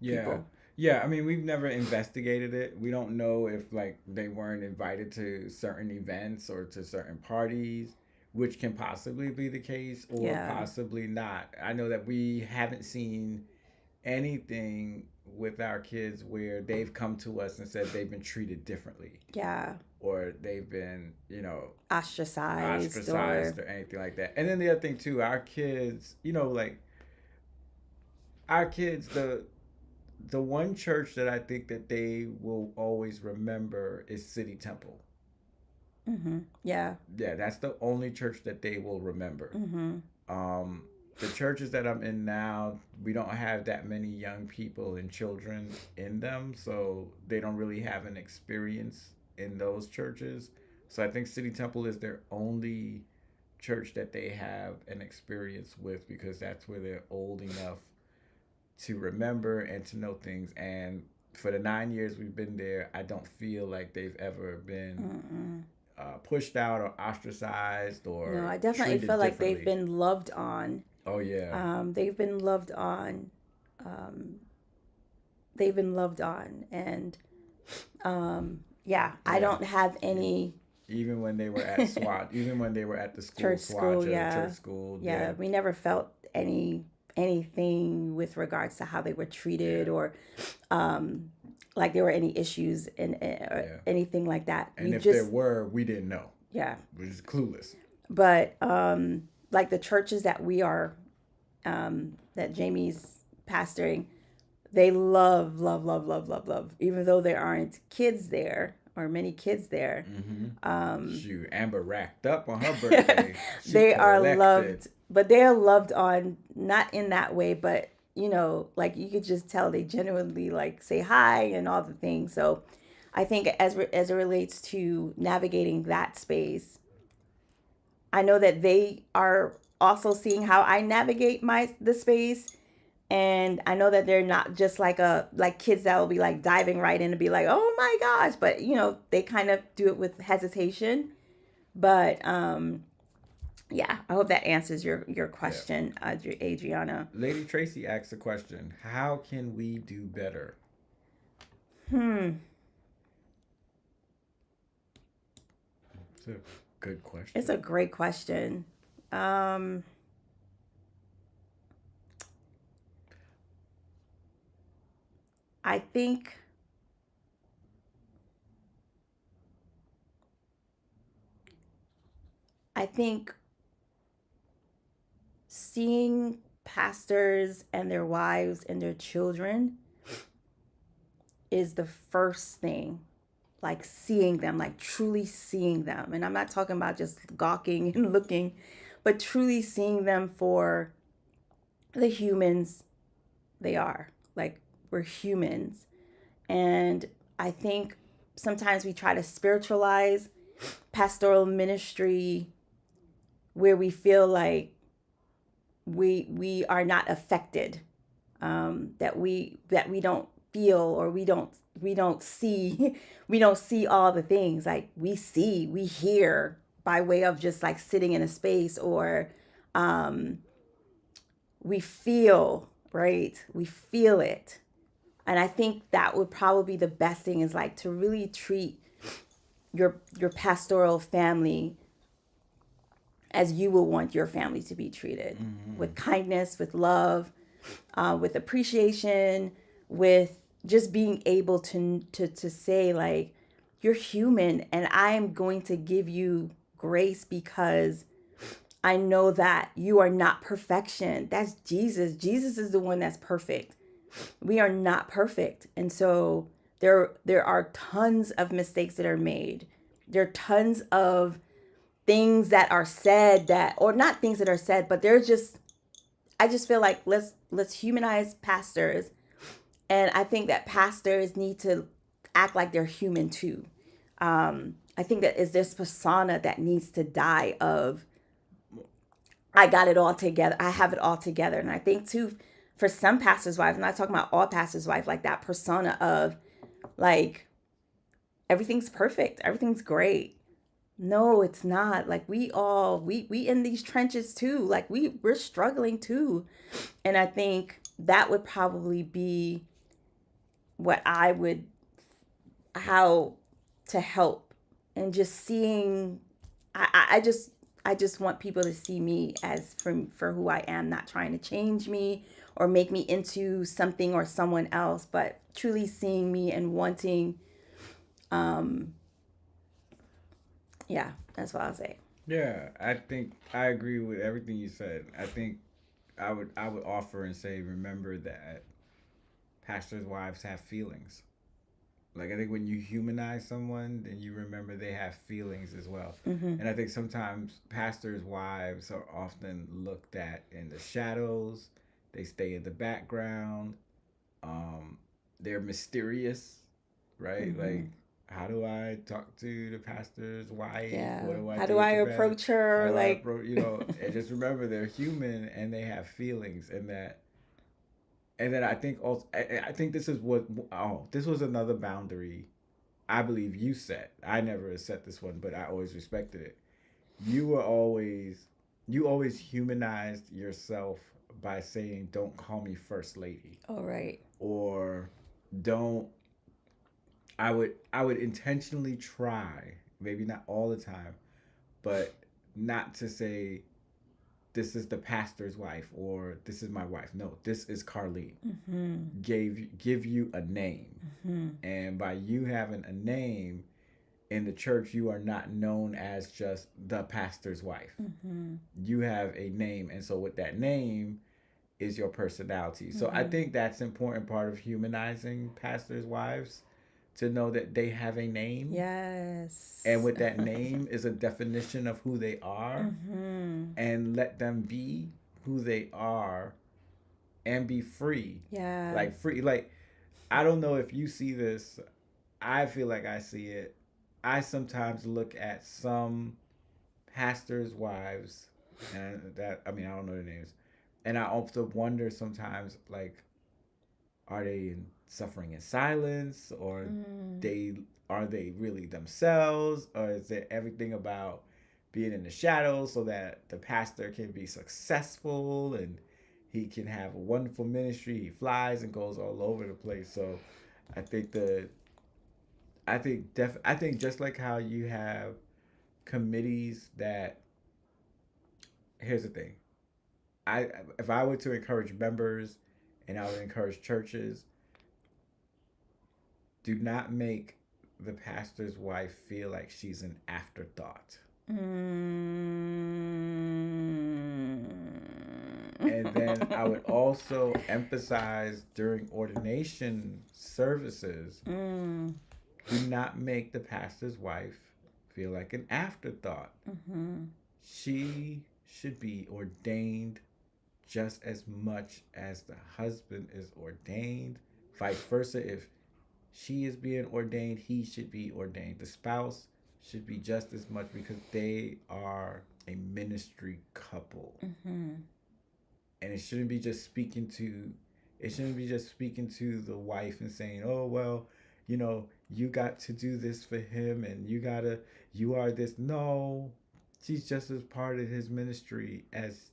Yeah, people. Yeah, I mean, we've never investigated it. We don't know if like they weren't invited to certain events or to certain parties, which can possibly be the case or Yeah. possibly not. I know that we haven't seen anything with our kids where they've come to us and said they've been treated differently Yeah. or they've been, Ostracized or ostracized or anything like that. And then the other thing too, our kids, like our kids, the one church that I think that they will always remember is City Temple. yeah. Yeah, that's the only church that they will remember. Mhm. Um, the churches that I'm in now, we don't have that many young people and children in them, so they don't really have an experience in those churches. So I think City Temple is their only church that they have an experience with because that's where they're old enough to remember and to know things. And for the 9 years we've been there, I don't feel like they've ever been Mm-mm. pushed out or ostracized No, or I definitely treated feel like they've differently. been loved on. Oh yeah, They've been loved on. Um, they've been loved on, and yeah, I yeah. don't have any Even when they were at SWAT, even when they were at the school church school. SWAT, church Yeah, school, yeah. yeah, We never felt anything with regards to how they were yeah, treated or um, like there were any issues and or yeah. anything like that. We And if there just were, we didn't know. yeah. We was clueless. But like the churches that we are that Jamie's pastoring, they love, love, love, love, love, love. Even though there aren't kids there or many kids there, Mm-hmm. um, Shoot, Amber racked up on her birthday. She they are collected. loved. But they are loved on not in that way, but like you could just tell they genuinely like say hi and all the things. So I think as it relates to navigating that space, I know that they are also seeing how I navigate the space, and I know that they're not just like kids that will be like diving right in and be like, "Oh my gosh," but they kind of do it with hesitation. But yeah, I hope that answers your Yeah. question, Adriana. Lady Tracy asked a question: how can we do better? Hmm, It's a good it's question. a great question. Um, I think I think seeing pastors and their wives and their children is the first thing, like seeing them, like truly seeing them. And I'm not talking about just gawking and looking, but truly seeing them for the humans they are. Like, we're humans. And I think sometimes we try to spiritualize pastoral ministry where we feel like we are not affected, that we don't feel, or we don't see we don't see all the things like we hear by way of just like sitting in a space, or um, we feel, right, we feel it. And I think that would probably be the best thing, is like to really treat your pastoral family as you will want your family to be treated, Mm-hmm. with kindness, with love, with appreciation, with just being able to say like, you're human and I am going to give you grace because I know that you are not perfection. That's Jesus. Jesus is the one that's perfect. We are not perfect. And so there are tons of mistakes that are made. There are tons of things that are said, that, or not things that are said, but they're just, I just feel like let's humanize pastors. And I think that pastors need to act like they're human too. I think that is this persona that needs to die of, I got it all together, I have it all together. And I think too, for some pastors' wives, I'm not talking about all pastors' wives, like that persona of like, everything's perfect, everything's great. No, it's not. Like, we in these trenches too. Like, we're struggling too. And I think that would probably be what I would, how to help, and just seeing, I just want people to see me as for who I am, not trying to change me or make me into something or someone else, but truly seeing me and wanting, um, yeah, that's what I'll say. Yeah, I think I agree with everything you said. I think I would offer and say, remember that pastors' wives have feelings. Like I think when you humanize someone, then you remember they have feelings as well. Mm-hmm. And I think sometimes pastors' wives are often looked at in the shadows. They stay in the background. Um, they're mysterious, right? Mm-hmm. Like, how do I talk to the pastor's wife? What Yeah. do I How do do I at the bed? approach How her? do I Like, approach? And just remember they're human and they have feelings, and then I think also I think this is what this was another boundary I believe you set. I never set this one, but I always respected it. You were always you always humanized yourself by saying, "Don't call me first lady," all right. or "Don't." I would intentionally try, maybe not all the time, but not to say this is the pastor's wife or this is my wife. No, this is Carlene. Mm-hmm. Give you a name, Mm-hmm. and by you having a name in the church, you are not known as just the pastor's wife. Mm-hmm. You have a name, and so with that name is your personality. So I Mm-hmm. think that's an important part of humanizing pastors' wives, to know that they have a name, and Yes. with that name is a definition of who they are, Mm-hmm. and let them be who they are and be free. Yeah. Like free, like I don't know if you see this. I feel like I see it. I sometimes look at some pastors' wives, and that I mean I don't know their names, and I often wonder sometimes, like, are they suffering in silence, or Mm. they are they really themselves, or is it everything about being in the shadows so that the pastor can be successful and he can have a wonderful ministry? He flies and goes all over the place. So I think the I think just like how you have committees that, here's the thing. I If I were to encourage members, and I would encourage churches, do not make the pastor's wife feel like she's an afterthought. And then I would Mm. also emphasize during ordination services, Mm. do not make the pastor's wife feel like an afterthought. Mm-hmm. She should be ordained just as much as the husband is ordained. Vice versa, if she is being ordained, he should be ordained. The spouse should be just as much, because they are a ministry couple. Mm-hmm. And it shouldn't be just speaking to the wife and saying, "Oh, well, you got to do this for him, and you are this." No, she's just as part of his ministry as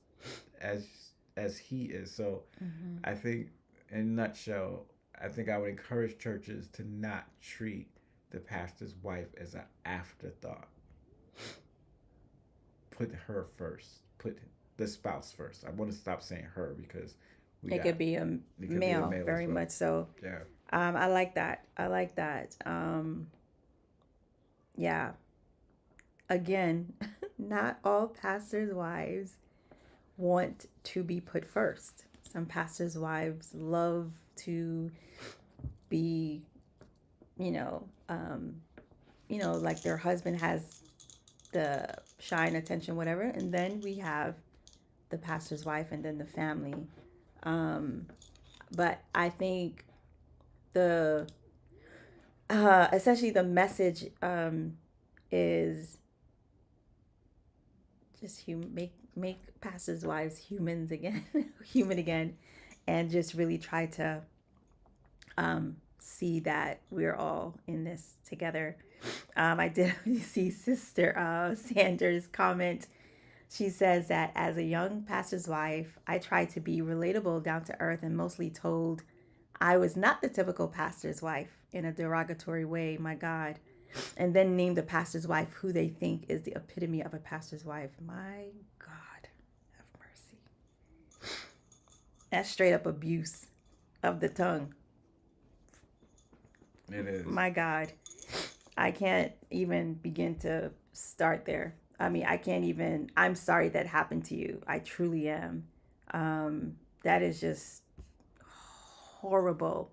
as he is. So Mm-hmm. I think, in a nutshell, I think I would encourage churches to not treat the pastor's wife as an afterthought. Put her first. Put the spouse first. I want to stop saying her, because we It got could be a it could be a male, male as very well. much so. Yeah. I like that. I like that. Yeah. Again, not all pastors' wives want to be put first. Some pastors' wives love to be, you know, um, like their husband has the shine, attention, whatever, and then we have the pastor's wife, and then the family. Um, but I think the essentially the message is just make pastors' wives humans again, human again, and just really try to see that we're all in this together. I did see Sister Sanders' comment. She says that as a young pastor's wife, I tried to be relatable, down to earth, and mostly told I was not the typical pastor's wife in a derogatory way, my God. And then name the pastor's wife who they think is the epitome of a pastor's wife. My God, have mercy. That's straight up abuse of the tongue. It is. My God. I can't even begin to start there. I mean, I can't even. I'm sorry that happened to you. I truly am. That is just horrible.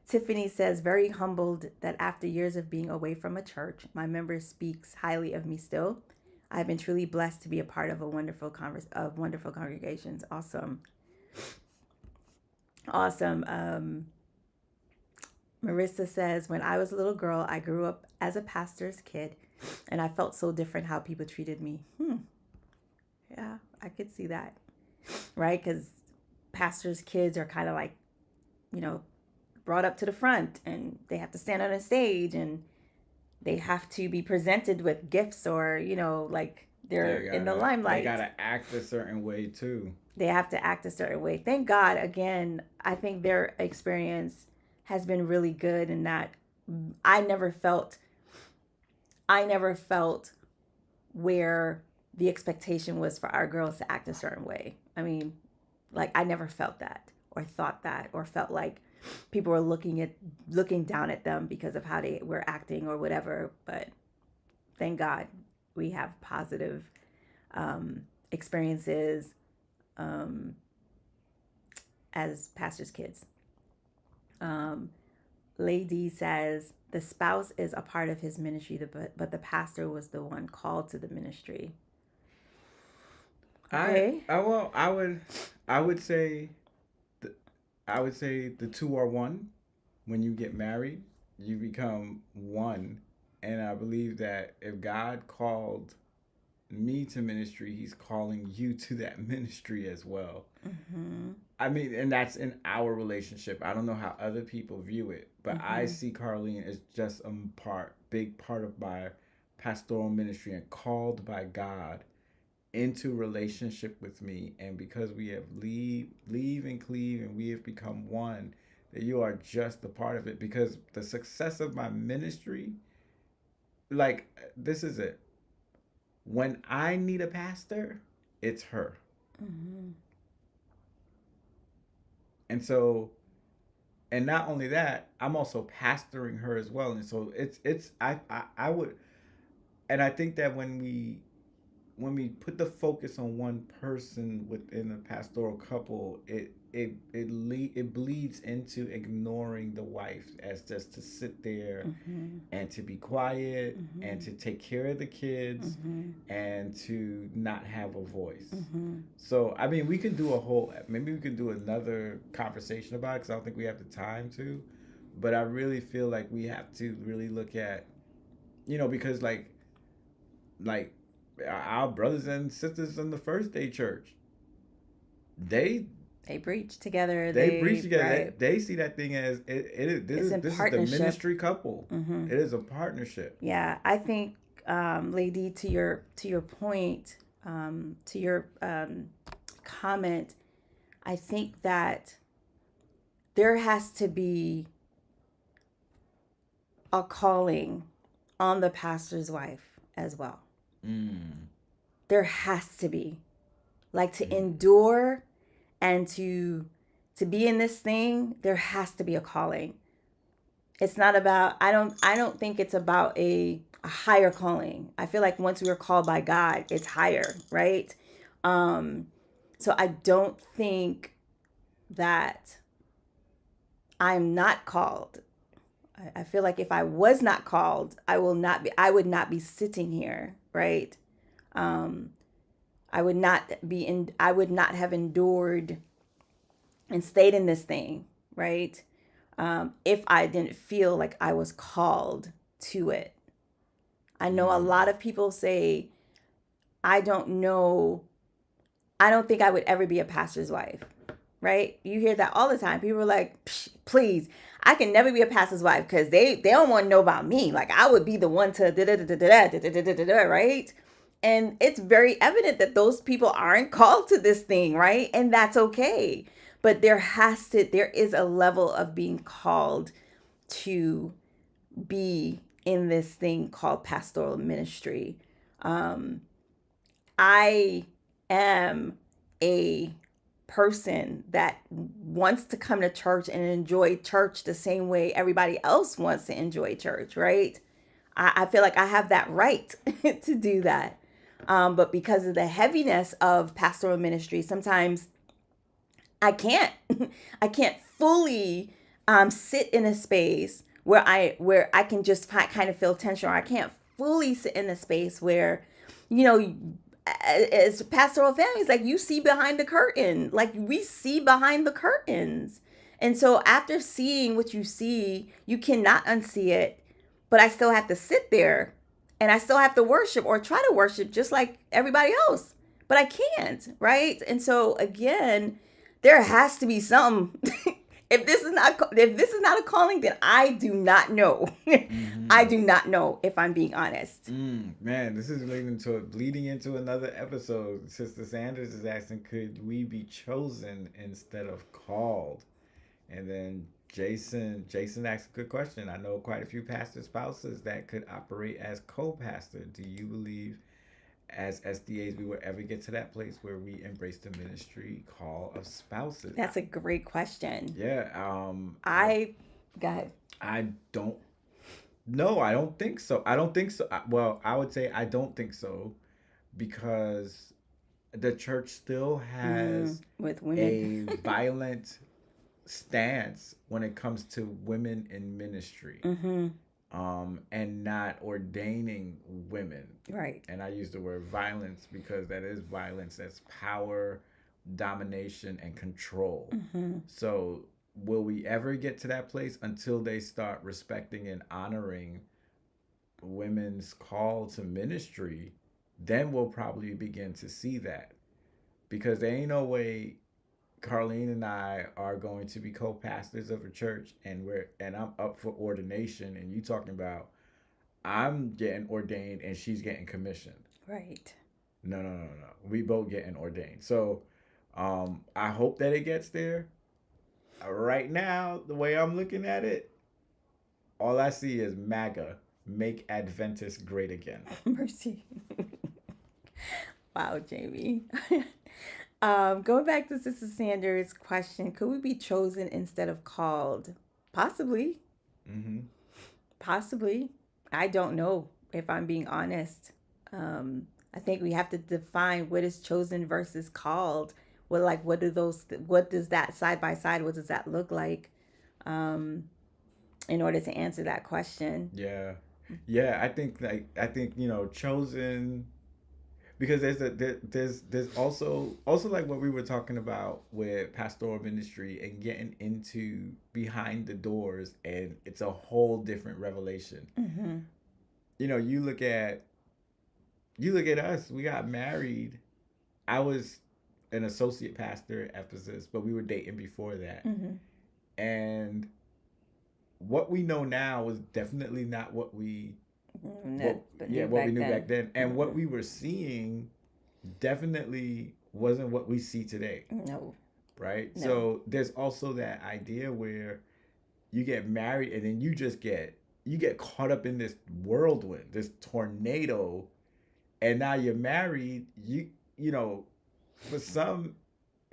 Tiffany says, very humbled that after years of being away from a church, my member speaks highly of me still. I've been truly blessed to be a part of a wonderful wonderful congregations. Awesome. Awesome. Marissa says, when I was a little girl, I grew up as a pastor's kid, and I felt so different how people treated me. Yeah, I could see that, right? Because pastors' kids are kind of like, brought up to the front, and they have to stand on a stage, and they have to be presented with gifts, or, like they're in the limelight. They got to act a certain way, too. They have to act a certain way. Thank God, again, I think their experience has been really good in that I never felt where the expectation was for our girls to act a certain way. I mean, like, I never felt that or thought that or felt like people were looking down at them because of how they were acting or whatever. But thank God we have positive experiences as pastors' kids. Lady says the spouse is a part of his ministry, but the pastor was the one called to the ministry. Okay. I would say the two are one. When you get married, you become one, and I believe that if God called me to ministry, He's calling you to that ministry as well. Mm-hmm. I mean, and that's in our relationship. I don't know how other people view it, but Mm-hmm. I see Carlene as just a big part of my pastoral ministry and called by God into relationship with me. And because we have leave and cleave and we have become one, that you are just a part of it. Because the success of my ministry, like, this is it. When I need a pastor, it's her. Mm-hmm. And so, and not only that, I'm also pastoring her as well. And so I would, and I think that when we put the focus on one person within a pastoral couple, it bleeds into ignoring the wife as just to sit there Mm-hmm. and to be quiet Mm-hmm. and to take care of the kids Mm-hmm. and to not have a voice. Mm-hmm. So I mean, we can do maybe we can do another conversation about it because I don't think we have the time to. But I really feel like we have to really look at, because like our brothers and sisters in the First Day Church, they preach together. They preach together. Right. They see that thing as this is the ministry couple. Mm-hmm. It is a partnership. Yeah, I think, Lady, to your point, to your comment, I think that there has to be a calling on the pastor's wife as well. There has to be, like, to endure and to be in this thing. There has to be a calling. It's not about, I don't think it's about a higher calling. I feel like once we are called by God, it's higher, right? So I don't think that I'm not called. I feel like if I was not called, I would not be sitting here, right? I would not have endured and stayed in this thing, right? If I didn't feel like I was called to it. I know a lot of people say, I don't think I would ever be a pastor's wife, right? You hear that all the time. People are like, please, I can never be a pastor's wife because they don't want to know about me. Like, I would be the one to right? And it's very evident that those people aren't called to this thing, right? And that's okay. but there is a level of being called to be in this thing called pastoral ministry. Um, I am a person that wants to come to church and enjoy church the same way everybody else wants to enjoy church, right? I feel like I have that right to do that. But because of the heaviness of pastoral ministry, sometimes I can't I can't fully sit in a space where I can just kind of feel tension, or I can't fully sit in a space where, you know, as pastoral families, like you see behind the curtain, like we see behind the curtains. And so after seeing what you see, you cannot unsee it, but I still have to sit there and I still have to worship or try to worship just like everybody else, but I can't, right? And so again, there has to be some. If this is not a calling, then I do not know. I Mm-hmm. do not know, if I'm being honest. Man, this is leading into another episode. Sister Sanders is asking, could we be chosen instead of called? And then Jason asked a good question. I know quite a few pastor spouses that could operate as co-pastor. Do you believe as SDAs we will ever get to that place where we embrace the ministry call of spouses? That's a great question. Yeah, I Go ahead. I don't. No, I don't think so. I don't think so. Well, I would say I don't think so because the church still has With a women. violent stance when it comes to women in ministry, Mm-hmm. and not ordaining women. Right. And I use the word violence because that is violence. That's power, domination, and control. Mm-hmm. So, will we ever get to that place until they start respecting and honoring women's call to ministry? Then we'll probably begin to see that because there ain't no way Carlene and I are going to be co-pastors of a church, and I'm up for ordination, and you talking about I'm getting ordained and she's getting commissioned. Right. No, no, no, no. We both getting ordained. So, I hope that it gets there. Right now, the way I'm looking at it, all I see is MAGA, make Adventists great again. Mercy. Wow, Jamie. Going back to Sister Sanders' question, could we be chosen instead of called? Possibly. Mm-hmm. Possibly. I don't know, if I'm being honest. I think we have to define what is chosen versus called. What does that side by side, what does that look like? In order to answer that question. Yeah, yeah. I think chosen because there's also like what we were talking about with pastoral ministry and getting into behind the doors, and it's a whole different revelation. Mm-hmm. You know, you look at us. We got married. I was an associate pastor at Ephesus, but we were dating before that. Mm-hmm. And what we know now was definitely not what we No, but knew what we back knew back then. then, and what Mm-mm. we were seeing definitely wasn't what we see today, No, right? no. So there's also that idea where you get married and then you get caught up in this whirlwind, this tornado, and now you're married. You know, for some,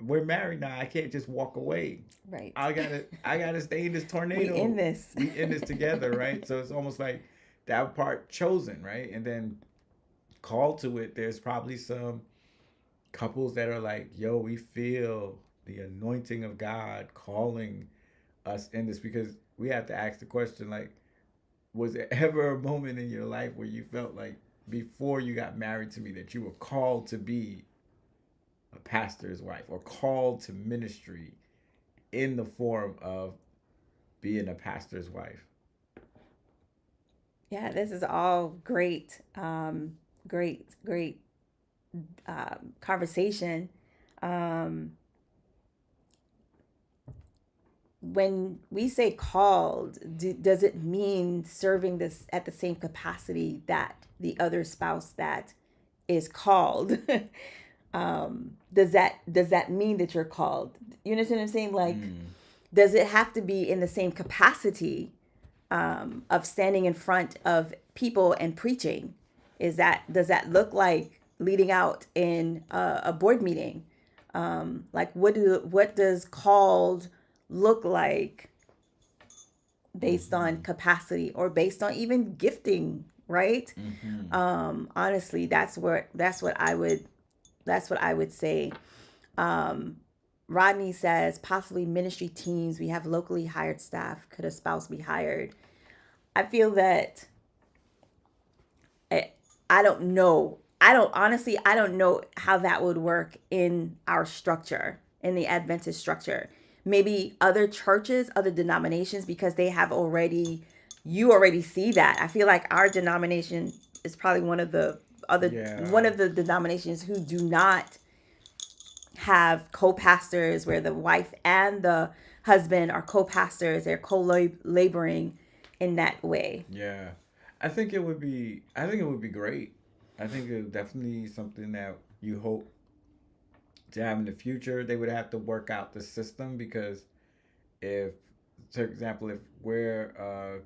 we're married now. I can't just walk away. Right. I gotta stay in this We in tornado. this. We in this together, right? So it's almost like that part chosen, right? And then called to it, there's probably some couples that are like, yo, we feel the anointing of God calling us in this, because we have to ask the question, like, was there ever a moment in your life where you felt like before you got married to me that you were called to be a pastor's wife or called to ministry in the form of being a pastor's wife? Yeah, this is all great, great conversation. Um, when we say called, does it mean serving this at the same capacity that the other spouse that is called? Does that mean that you're called? You understand what I'm saying? Like, Mm. does it have to be in the same capacity of standing in front of people and preaching? Does that look like leading out in a board meeting? Like, what does called look like based on Mm-hmm. capacity or based on even gifting, right? Mm-hmm. Honestly, that's what I would say. Rodney says possibly ministry teams. We have locally hired staff. Could a spouse be hired? I feel that I, I don't know. I don't know how that would work in our structure, in the Adventist structure. Maybe other churches, other denominations, because they have already, you already see that. I feel like our denomination is probably Yeah. one of the denominations who do not have co-pastors where the wife and the husband are co-pastors. They're co-laboring in that way. Yeah. I think it would be great. I think it definitely something that you hope to have in the future. They would have to work out the system because if, for example, if we're a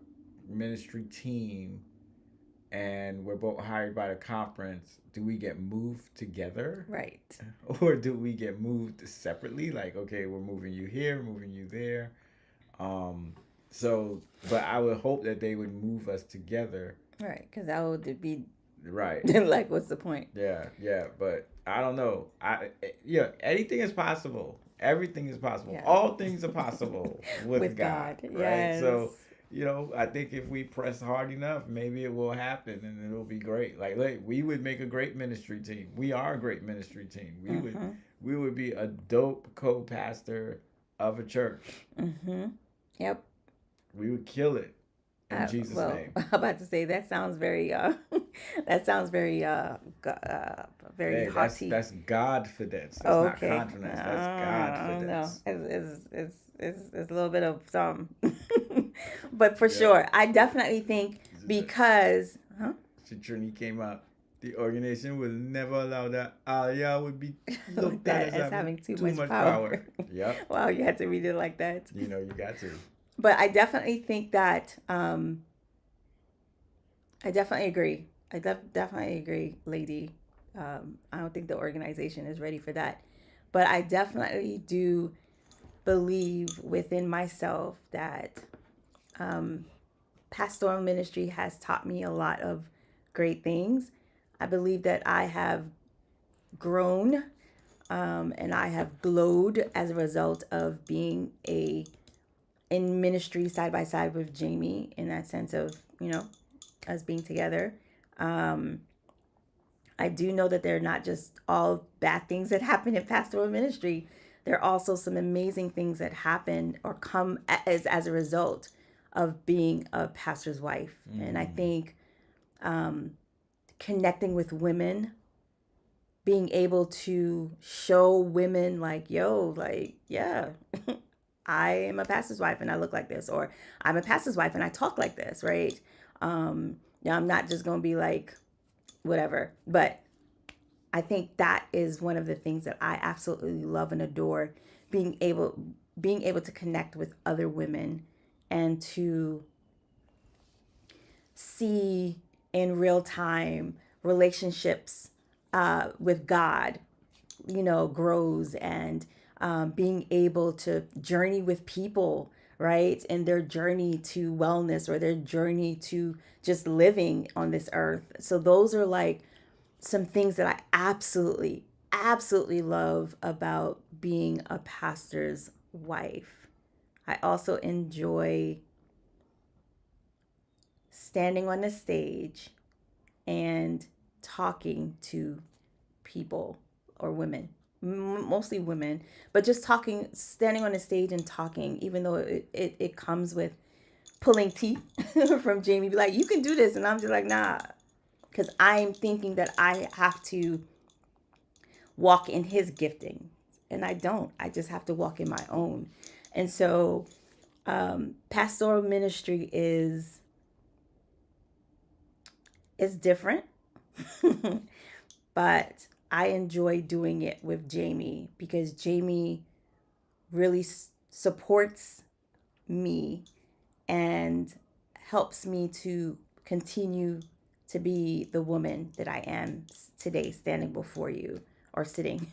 ministry team and we're both hired by the conference, do we get moved together Right. or do we get moved separately? Like, okay, we're moving you here, moving you there. Um, so, but I would hope that they would move us together. Right. Because that would be Right. like, what's the point? Yeah, yeah, but I don't know. Yeah, anything is possible. Everything is possible. Yeah. All things are possible with With God, God. right? Yes. So, I think if we press hard enough, maybe it will happen and it'll be great. Like we would make a great ministry team. We are a great ministry team. Mm-hmm. We would be a dope co-pastor of a church. Mm-hmm. Yep. We would kill it in Jesus' Well, name. I'm about to say that sounds very that sounds very very Hey, that's haughty. that's Godfidence. That's Oh, not okay. confidence. That's I don't know. Godfidence. It's a little bit of some, but for Yeah. sure, I definitely think because, huh? Trini came out. The organization will never allow that Alia would be Like looked at that as as having having too too much much power. power. Yep. Wow, you had to read it like that. You got to. But I definitely think that I definitely agree. Definitely agree, lady. I don't think the organization is ready for that. But I definitely do believe within myself that pastoral ministry has taught me a lot of great things. I believe that I have grown and I have glowed as a result of being in ministry side by side with Jamie in that sense of, us being together. Um, I do know that they're not just all bad things that happen in pastoral ministry. There are also some amazing things that happen or come as a result of being a pastor's wife. And I Mm. think connecting with women, being able to show women like, yo, like, yeah, I am a pastor's wife and I look like this, or I'm a pastor's wife and I talk like this, right? Now I'm not just gonna be like whatever, but I think that is one of the things that I absolutely love and adore, being able being able to connect with other women and to see in real time relationships with God, grows and being able to journey with people, right? And their journey to wellness or their journey to just living on this earth. So those are like some things that I absolutely, absolutely love about being a pastor's wife. I also enjoy standing on the stage and talking to people or women, mostly women, but just talking, standing on the stage and talking, even though it comes with pulling teeth from Jamie, be like, you can do this. And I'm just like, nah, because I'm thinking that I have to walk in his gifting. And I don't. I just have to walk in my own. And so pastoral ministry is different, but I enjoy doing it with Jamie because Jamie really supports me and helps me to continue to be the woman that I am today, standing before you, or sitting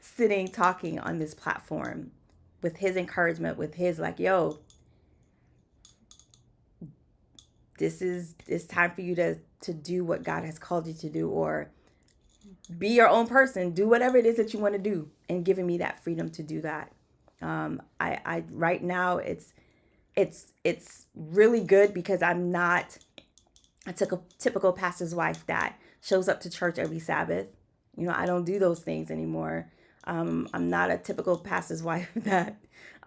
sitting talking on this platform, with his encouragement, with his like, yo, this is, it's time for you to do what God has called you to do, or be your own person, do whatever it is that you want to do, and giving me that freedom to do that. I right now it's really good because I'm not a typical pastor's wife that shows up to church every Sabbath. I don't do those things anymore. I'm not a typical pastor's wife that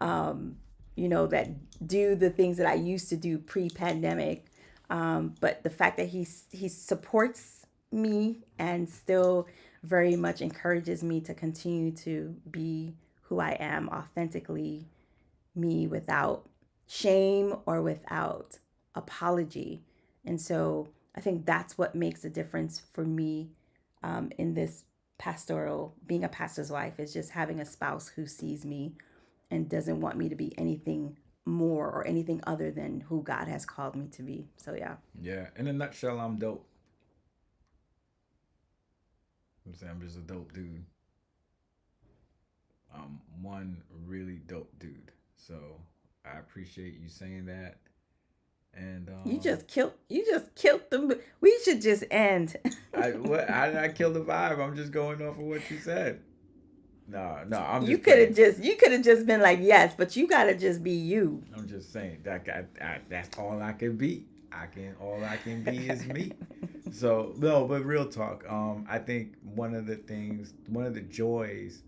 that do the things that I used to do pre-pandemic. But the fact that he supports me and still very much encourages me to continue to be who I am, authentically me, without shame or without apology. And so I think that's what makes a difference for me in this pastoral, being a pastor's wife, is just having a spouse who sees me and doesn't want me to be anything more or anything other than who God has called me to be. So yeah. Yeah. In a nutshell, I'm dope. I'm saying I'm just a dope dude. I'm one really dope dude. So I appreciate you saying that. And you just killed them. We should just end. how did I kill the vibe? I'm just going off of what you said. No, no, I'm You just could have playing. just been like, yes, but you gotta just be you. I'm just saying that's all I can be. All I can be is me. So no, but real talk. I think one of the joys,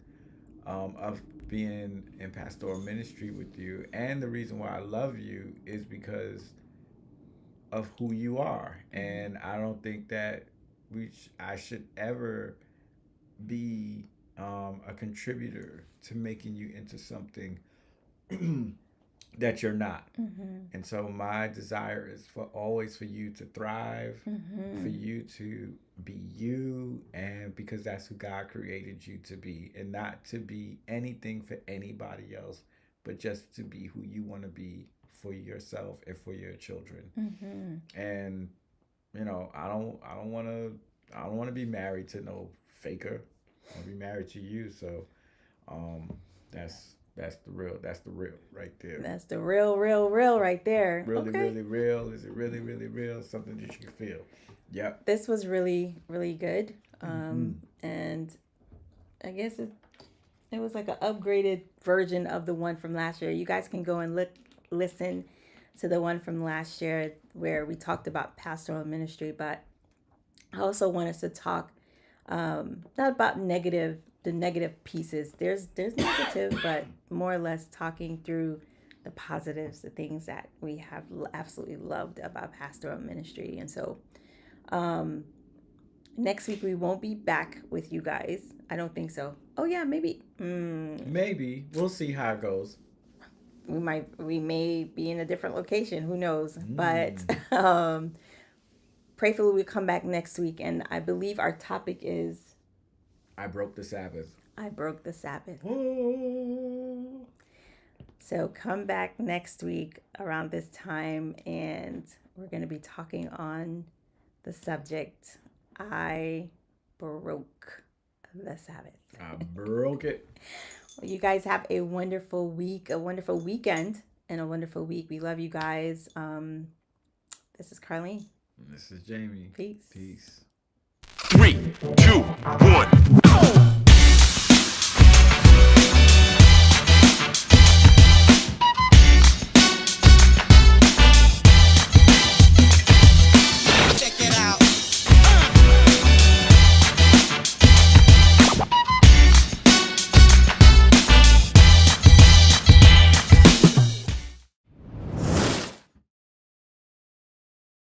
of being in pastoral ministry with you, and the reason why I love you is because of who you are, and I don't think that I should ever be a contributor to making you into something that you're not. Mm-hmm. And so my desire is for always for you to thrive, for Mm-hmm. you to be you, and because that's who God created you to be, and not to be anything for anybody else, but just to be who you want to be for yourself and for your children. Mm-hmm. And I don't want to be married to no faker. I want to be married to you. So um, that's the real right there. That's the real right there. Really, Okay. really real. Is it really, really real? Something that you can feel. Yep. This was really, really good. Mm-hmm. And I guess it was like an upgraded version of the one from last year. You guys can go and listen to the one from last year where we talked about pastoral ministry, but I also want us to talk not about the negative pieces. There's negative, but more or less talking through the positives, the things that we have absolutely loved about pastoral ministry. And so next week we won't be back with you guys. I don't think so. Oh yeah, maybe. Maybe we'll see how it goes. We may be in a different location. Who knows? But Mm. prayfully we come back next week, and I believe our topic is I broke the Sabbath. I broke the Sabbath. Oh. So come back next week around this time, and we're going to be talking on the subject I broke the Sabbath. I broke it. Well, you guys have a wonderful week, a wonderful weekend, and a wonderful week. We love you guys. This is Carlene. This is Jamie. Peace. Peace. 3, 2, 1.